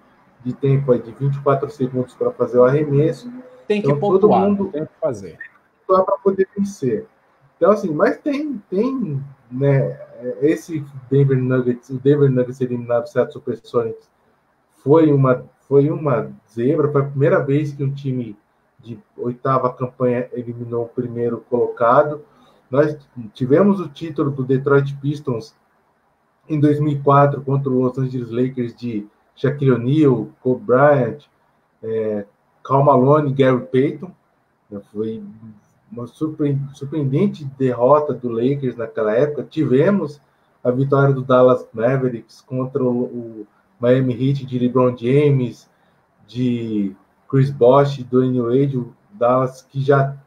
tempo aí de 24 segundos para fazer o arremesso, tem que então pontuar, todo mundo tem que fazer para poder vencer. Então assim, mas tem né, esse Denver Nuggets, o Denver Nuggets eliminado o Seattle Supersonics foi uma zebra, foi a primeira vez que um time de oitava campanha eliminou o primeiro colocado. Nós tivemos o título do Detroit Pistons em 2004 contra o Los Angeles Lakers de Shaquille O'Neal, Kobe Bryant, Karl Malone, Gary Payton. Foi uma surpreendente derrota do Lakers naquela época. Tivemos a vitória do Dallas Mavericks contra o Miami Heat de LeBron James, de Chris Bosh, Dwayne Wade, o Dallas que já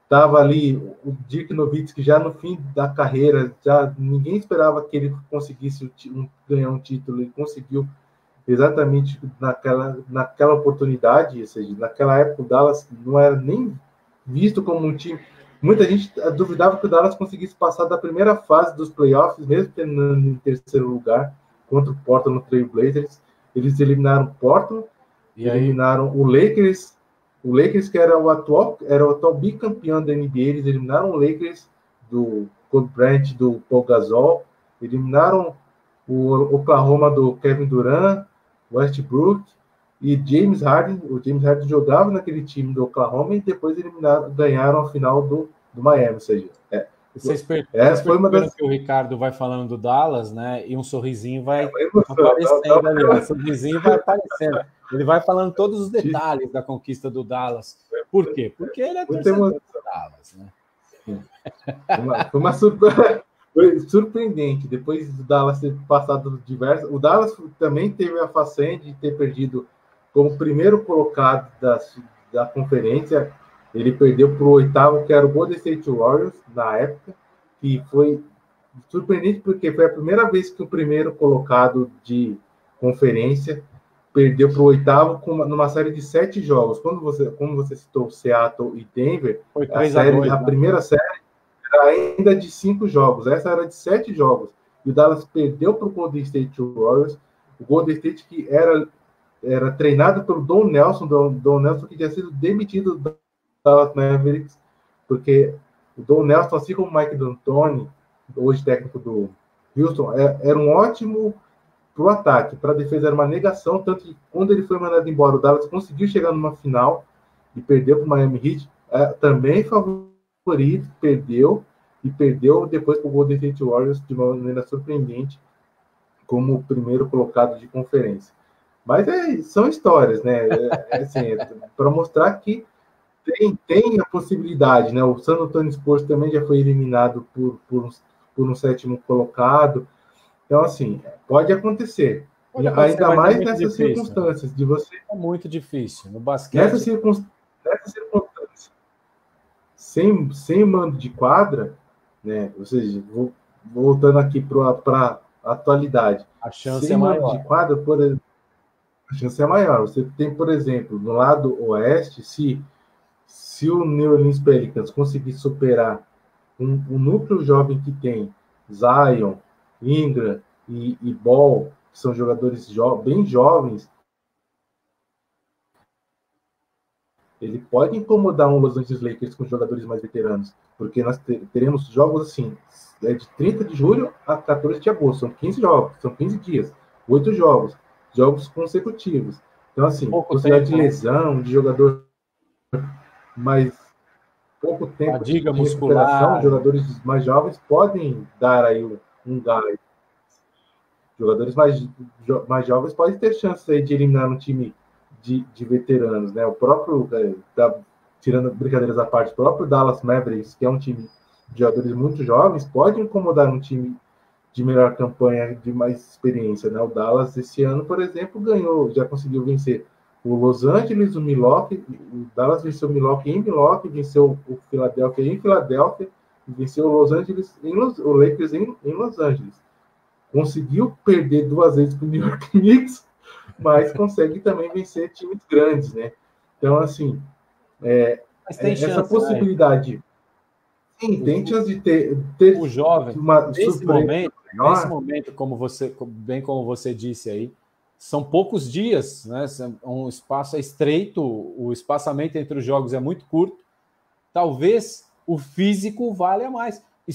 estava ali, o Dirk Nowitzki já no fim da carreira, já ninguém esperava que ele conseguisse ganhar um título, ele conseguiu exatamente naquela oportunidade, ou seja, naquela época o Dallas não era nem visto como um time. Muita gente duvidava que o Dallas conseguisse passar da primeira fase dos playoffs, mesmo tendo em terceiro lugar, contra o Portland Trail Blazers. Eles eliminaram o Portland, eliminaram o Lakers que era o atual bicampeão da NBA, eles eliminaram o Lakers do Kobe Bryant, do Paul Gasol, eliminaram o Oklahoma do Kevin Durant, Westbrook e James Harden. O James Harden jogava naquele time do Oklahoma e depois ganharam a final do Miami. Ou seja, vocês foi uma das... que o Ricardo vai falando do Dallas, né? E um sorrisinho vai aparecendo ali, um sorrisinho vai aparecendo. Ele vai falando todos os detalhes da conquista do Dallas. Por quê? Porque ele é torcedor do Dallas, né? Foi uma surpresa. Foi surpreendente. Depois do Dallas ter passado diversos... O Dallas também teve a façanha de ter perdido como primeiro colocado da conferência. Ele perdeu para o oitavo, que era o Golden State Warriors, na época, que foi surpreendente porque foi a primeira vez que o primeiro colocado de conferência perdeu para o oitavo numa série de 7 jogos. Como você citou Seattle e Denver, foi 3-2, a primeira série era ainda de 5 jogos. Essa era de 7 jogos. E o Dallas perdeu para o Golden State Warriors. O Golden State que era treinado pelo Don Nelson que tinha sido demitido do Dallas Mavericks, porque o Don Nelson, assim como o Mike D'Antoni, hoje técnico do Houston, era um ótimo para o ataque, para a defesa era uma negação, tanto que quando ele foi mandado embora, o Dallas conseguiu chegar numa final e perdeu para o Miami Heat, também favorito, perdeu depois para o Golden State Warriors de uma maneira surpreendente, como o primeiro colocado de conferência. Mas são histórias, né? Assim, para mostrar que tem a possibilidade, né? O San Antonio Spurs também já foi eliminado por um sétimo colocado. Então, assim, pode acontecer. Ainda mais nessas circunstâncias de você... É muito difícil. No basquete... Nessas circunstâncias, sem mando de quadra, né? Ou seja, voltando aqui para a atualidade. A chance é maior. Mando de quadra, por exemplo, a chance é maior. Você tem, por exemplo, no lado oeste, se o New Orleans Pelicans conseguir superar o núcleo jovem que tem, Zion, Ingram e Ball, que são jogadores bem jovens, ele pode incomodar um Los Angeles Lakers com jogadores mais veteranos, porque nós teremos jogos assim, é de 30 de julho a 14 de agosto. São 15 jogos, são 15 dias, 8 jogos consecutivos. Então, assim, possibilidade de lesão, de jogador mais pouco tempo de fadiga recuperação, muscular. jogadores mais jovens podem dar aí um gás. Jogadores mais jovens podem ter chance aí de eliminar um time de veteranos, né? O próprio, tirando brincadeiras à parte, o próprio Dallas Mavericks, que é um time de jogadores muito jovens, pode incomodar um time de melhor campanha, de mais experiência, né? O Dallas, esse ano, por exemplo, já conseguiu vencer o Los Angeles, o Milwaukee. O Dallas venceu o Milwaukee em Milwaukee, venceu o Philadelphia em Filadélfia, e venceu o Los Angeles o Lakers em Los Angeles. Conseguiu perder 2 vezes para o New York Knicks, mas consegue também vencer times grandes, né? Então, assim, essa possibilidade... Né? Sim, tem chance de ter o jovem, uma surpresa. Nesse momento, como você disse aí, são poucos dias, né? Um espaço estreito, o espaçamento entre os jogos é muito curto. Talvez o físico valha mais. E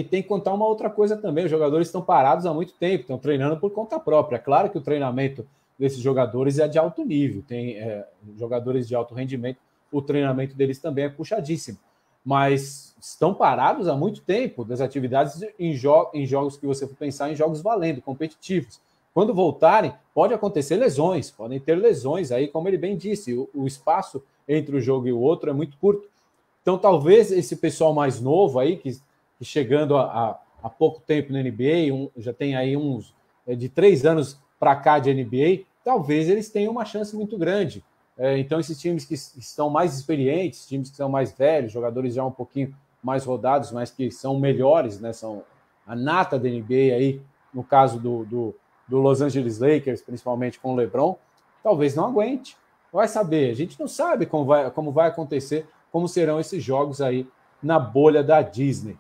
tem que contar uma outra coisa também: os jogadores estão parados há muito tempo, estão treinando por conta própria. Claro que o treinamento desses jogadores é de alto nível, tem jogadores de alto rendimento, o treinamento deles também é puxadíssimo. Mas estão parados há muito tempo das atividades em jogos que você for pensar em jogos valendo, competitivos. Quando voltarem, pode acontecer lesões, podem ter lesões aí, como ele bem disse, o espaço entre um jogo e o outro é muito curto. Então, talvez esse pessoal mais novo aí, que chegando há pouco tempo na NBA, já tem aí uns de 3 anos para cá de NBA, talvez eles tenham uma chance muito grande. Então, esses times que estão mais experientes, times que são mais velhos, jogadores já um pouquinho mais rodados, mas que são melhores, né? São a nata da NBA aí, no caso do Los Angeles Lakers, principalmente com o LeBron, talvez não aguente. Vai saber, a gente não sabe como vai acontecer, como serão esses jogos aí na bolha da Disney.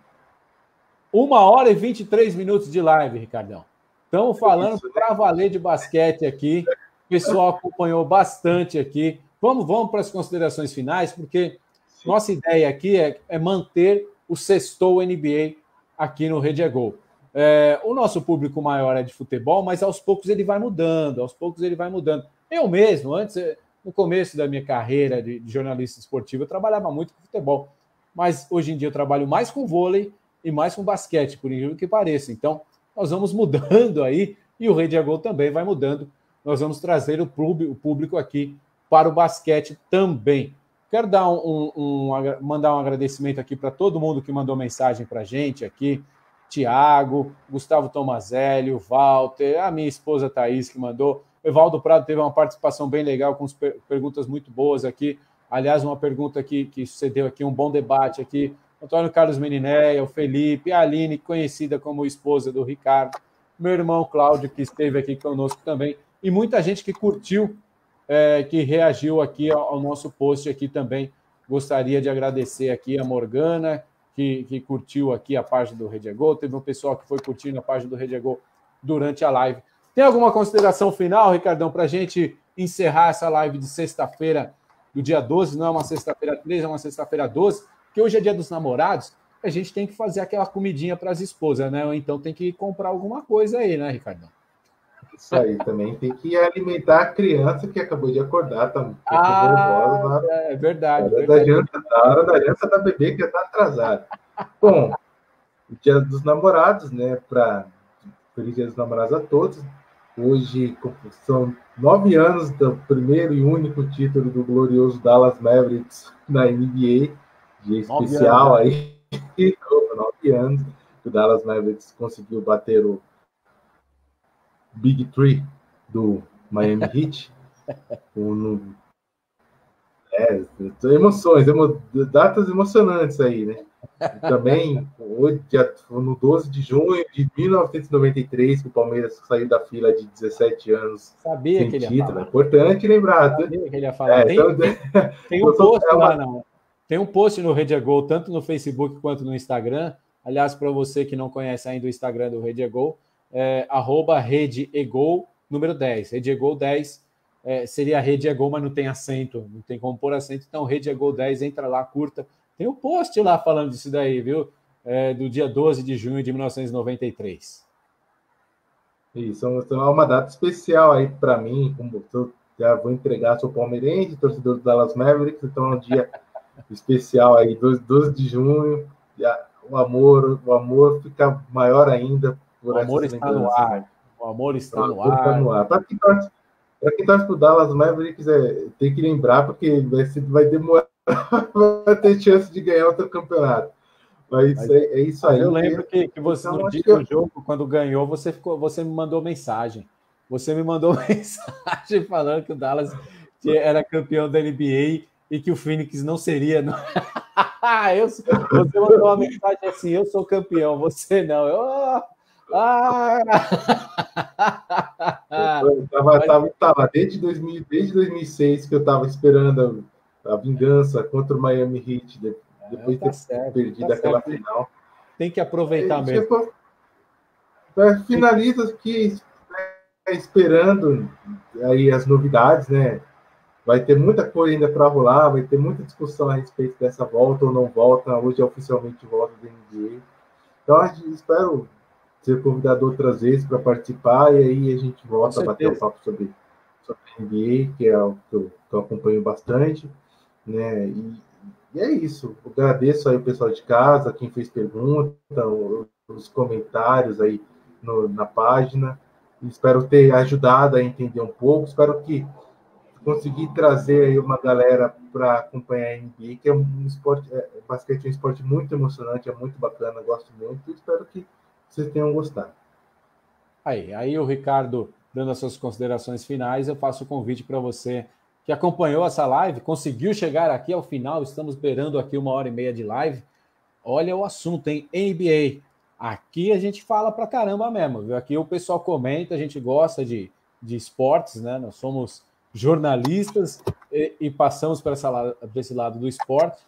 1h e 23 minutos de live, Ricardão. Estamos falando para valer de basquete aqui. O pessoal acompanhou bastante aqui. Vamos para as considerações finais, porque nossa ideia aqui é manter o Sextou NBA aqui no Rede é Gol. O nosso público maior é de futebol, mas aos poucos ele vai mudando, Eu mesmo, antes, no começo da minha carreira de jornalista esportivo, eu trabalhava muito com futebol, mas hoje em dia eu trabalho mais com vôlei e mais com basquete, por incrível que pareça. Então, nós vamos mudando aí, e o Rede é Gol também vai mudando. Nós vamos trazer o público aqui para o basquete também. Quero dar mandar um agradecimento aqui para todo mundo que mandou mensagem para a gente aqui. Tiago, Gustavo Tomazelli, Walter, a minha esposa Thaís que mandou. O Evaldo Prado teve uma participação bem legal, com perguntas muito boas aqui. Aliás, uma pergunta que sucedeu aqui, um bom debate aqui. Antônio Carlos Meninéia, o Felipe, a Aline, conhecida como esposa do Ricardo, meu irmão Cláudio, que esteve aqui conosco também, e muita gente que curtiu, que reagiu aqui ao nosso post aqui também. Gostaria de agradecer aqui a Morgana, que curtiu aqui a página do Rede é Gol. Teve um pessoal que foi curtindo a página do Rede é Gol durante a live. Tem alguma consideração final, Ricardão, para a gente encerrar essa live de sexta-feira, do dia 12? Não é uma sexta-feira 13, é uma sexta-feira 12, que hoje é dia dos namorados. A gente tem que fazer aquela comidinha para as esposas, né? Ou então tem que comprar alguma coisa aí, né, Ricardão? Isso aí, também tem que alimentar a criança que acabou de acordar, tá nervosa. É verdade. A hora da janta da bebê que já está atrasada. Bom, Dia dos Namorados, né? Feliz Dia dos Namorados a todos. Hoje são 9 anos do primeiro e único título do glorioso Dallas Mavericks na NBA. Dia especial aí. 9 anos que o Dallas Mavericks conseguiu bater o Big Three do Miami Heat. Emoções, datas emocionantes aí, né? E também, no 12 de junho de 1993, que o Palmeiras saiu da fila de 17 anos sem título. É importante lembrar. Sabia que ele ia falar. Tem um post lá, não. Tem um post no Rede é Gol, tanto no Facebook quanto no Instagram. Aliás, para você que não conhece ainda o Instagram do Rede é Gol, @RedeEgol, número 10. Rede é Gol 10 seria Rede é Gol, mas não tem acento, não tem como pôr acento. Então, Rede é Gol 10, entra lá, curta. Tem um post lá falando disso daí, viu? do dia 12 de junho de 1993. Isso, é uma data especial aí para mim, como eu já vou entregar, sou palmeirense, torcedor do Dallas Mavericks, então é um dia especial aí, 12 de junho, o amor fica maior ainda por essas lembranças. Né? O amor está no ar. Está no ar. Para quem torce para o Dallas Mavericks, tem que lembrar, porque vai demorar, vai ter chance de ganhar outro campeonato. Mas é isso aí. Eu lembro que você, então, no dia do jogo, quando ganhou, você me mandou mensagem. Você me mandou mensagem falando que o Dallas era campeão da NBA e que o Phoenix não seria. Você mandou uma mensagem assim: eu sou campeão, você não. Eu tava desde 2006 que eu estava esperando a vingança contra o Miami Heat, depois de ter perdido aquela final. Tem que aproveitar mesmo. Finaliza aqui, esperando aí as novidades, né? Vai ter muita coisa ainda para rolar, vai ter muita discussão a respeito dessa volta ou não volta. Hoje é oficialmente volta da NBA. Então, espero ser convidado outras vezes para participar, e aí a gente volta a bater um papo sobre a NBA, que é o que eu acompanho bastante, né? E é isso. Eu agradeço aí o pessoal de casa, quem fez pergunta, os comentários aí na página. Espero ter ajudado a entender um pouco. Espero que consegui trazer aí uma galera para acompanhar a NBA, que é um esporte, basquete é um esporte muito emocionante, é muito bacana, gosto muito. E espero que vocês tenham gostado. Aí o Ricardo, dando as suas considerações finais, eu faço o convite para você que acompanhou essa live, conseguiu chegar aqui ao final, estamos beirando aqui 1h30 de live. Olha o assunto, hein? NBA. Aqui a gente fala pra caramba mesmo, viu? Aqui o pessoal comenta, a gente gosta de esportes, né? Nós somos jornalistas e passamos para esse lado do esporte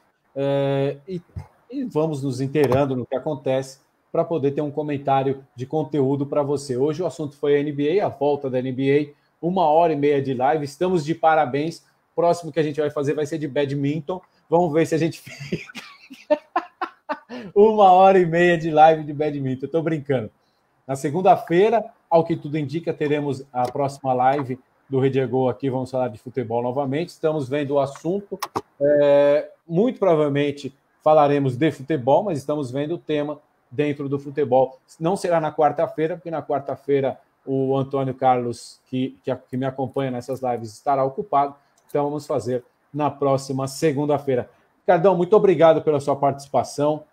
e vamos nos inteirando no que acontece para poder ter um comentário de conteúdo para você. Hoje o assunto foi a NBA, a volta da NBA, 1h30 de live, estamos de parabéns. Próximo que a gente vai fazer vai ser de badminton. Vamos ver se a gente fica 1h30 de live de badminton. Eu tô brincando. Na segunda-feira, ao que tudo indica, teremos a próxima live do Rede Gol aqui. Vamos falar de futebol novamente. Estamos vendo o assunto. Muito provavelmente falaremos de futebol, mas estamos vendo o tema dentro do futebol. Não será na quarta-feira, porque na quarta-feira o Antônio Carlos, que me acompanha nessas lives, estará ocupado. Então vamos fazer na próxima segunda-feira. Ricardão, muito obrigado pela sua participação.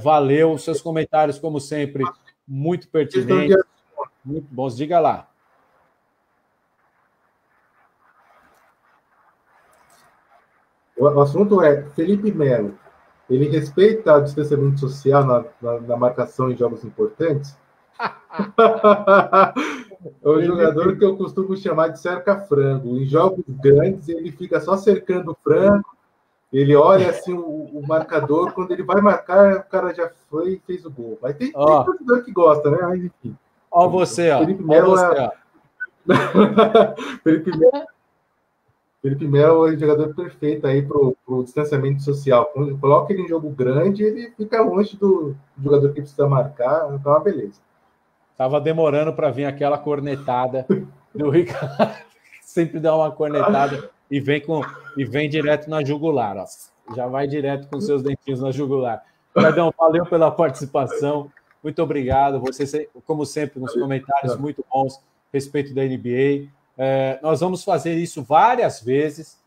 Valeu. Seus comentários, como sempre, muito pertinentes, muito bons. Diga lá. O assunto é Felipe Melo. Ele respeita o distanciamento social na marcação em jogos importantes? É o jogador que eu costumo chamar de cerca-frango. Em jogos grandes, ele fica só cercando o frango. Ele olha assim o marcador, quando ele vai marcar, o cara já foi e fez o gol. Mas tem torcedor que gosta, né? Mas enfim. Ó você, ó. Felipe Melo Felipe Melo é o jogador perfeito aí pro distanciamento social. Quando coloca ele em jogo grande, ele fica longe do jogador que precisa marcar, então é uma beleza. Tava demorando para vir aquela cornetada do Ricardo. Sempre dá uma cornetada e vem direto na jugular. Ó. Já vai direto com seus dentinhos na jugular. Ricardão, valeu pela participação. Muito obrigado. Você, como sempre, nos comentários muito bons a respeito da NBA. Nós vamos fazer isso várias vezes.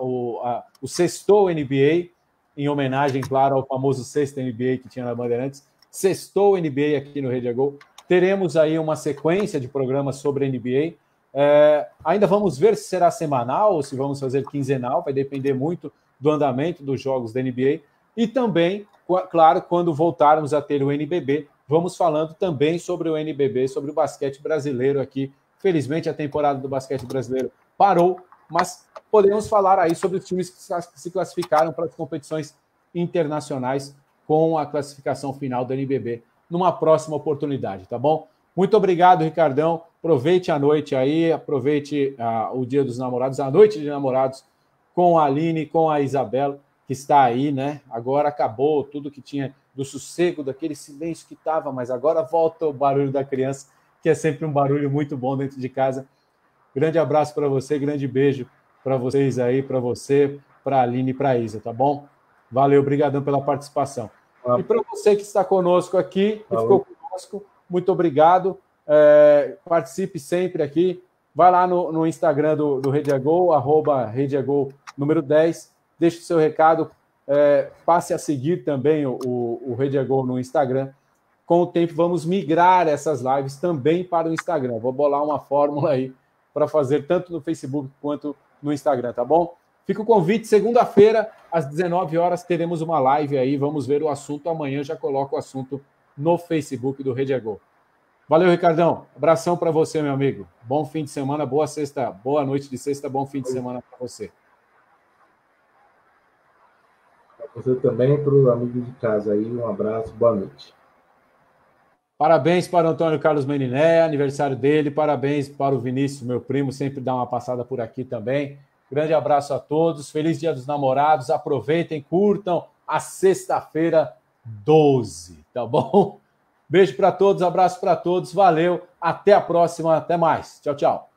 O Sextou NBA, em homenagem, claro, ao famoso Sexta NBA que tinha na Bandeirantes. Sextou NBA aqui no Rede Gol. Teremos aí uma sequência de programas sobre a NBA. Ainda vamos ver se será semanal ou se vamos fazer quinzenal, vai depender muito do andamento dos jogos da NBA. E também, claro, quando voltarmos a ter o NBB, vamos falando também sobre o NBB, sobre o basquete brasileiro aqui. Felizmente, a temporada do basquete brasileiro parou, mas podemos falar aí sobre os times que se classificaram para as competições internacionais com a classificação final do NBB numa próxima oportunidade, tá bom? Muito obrigado, Ricardão. Aproveite a noite aí, aproveite o Dia dos Namorados, a noite de namorados com a Aline, com a Isabela, que está aí, né? Agora acabou tudo que tinha do sossego, daquele silêncio que estava, mas agora volta o barulho da criança, que é sempre um barulho muito bom dentro de casa. Grande abraço para você, grande beijo para vocês aí, para você, para a Aline e para a Isa, tá bom? Valeu, obrigadão pela participação. E para você que está conosco aqui, que ficou conosco, muito obrigado. Participe sempre aqui. Vai lá no Instagram do Rede a Gol, @RedeAGol número 10. Deixe o seu recado. Passe a seguir também o Rede a Gol no Instagram. Com o tempo, vamos migrar essas lives também para o Instagram. Vou bolar uma fórmula aí para fazer tanto no Facebook quanto no Instagram, tá bom? Fica o convite, segunda-feira, às 19 horas, teremos uma live aí, vamos ver o assunto. Amanhã já coloco o assunto no Facebook do Rede a Gol. Valeu, Ricardão. Abração para você, meu amigo. Bom fim de semana, boa sexta, boa noite de sexta, bom fim de semana para você. Para você também, para o amigo de casa aí, um abraço, boa noite. Parabéns para o Antônio Carlos Meniné, aniversário dele. Parabéns para o Vinícius, meu primo, sempre dá uma passada por aqui também. Grande abraço a todos. Feliz Dia dos Namorados. Aproveitem, curtam a sexta-feira 12, tá bom? Beijo para todos, abraço para todos. Valeu. Até a próxima. Até mais. Tchau, tchau.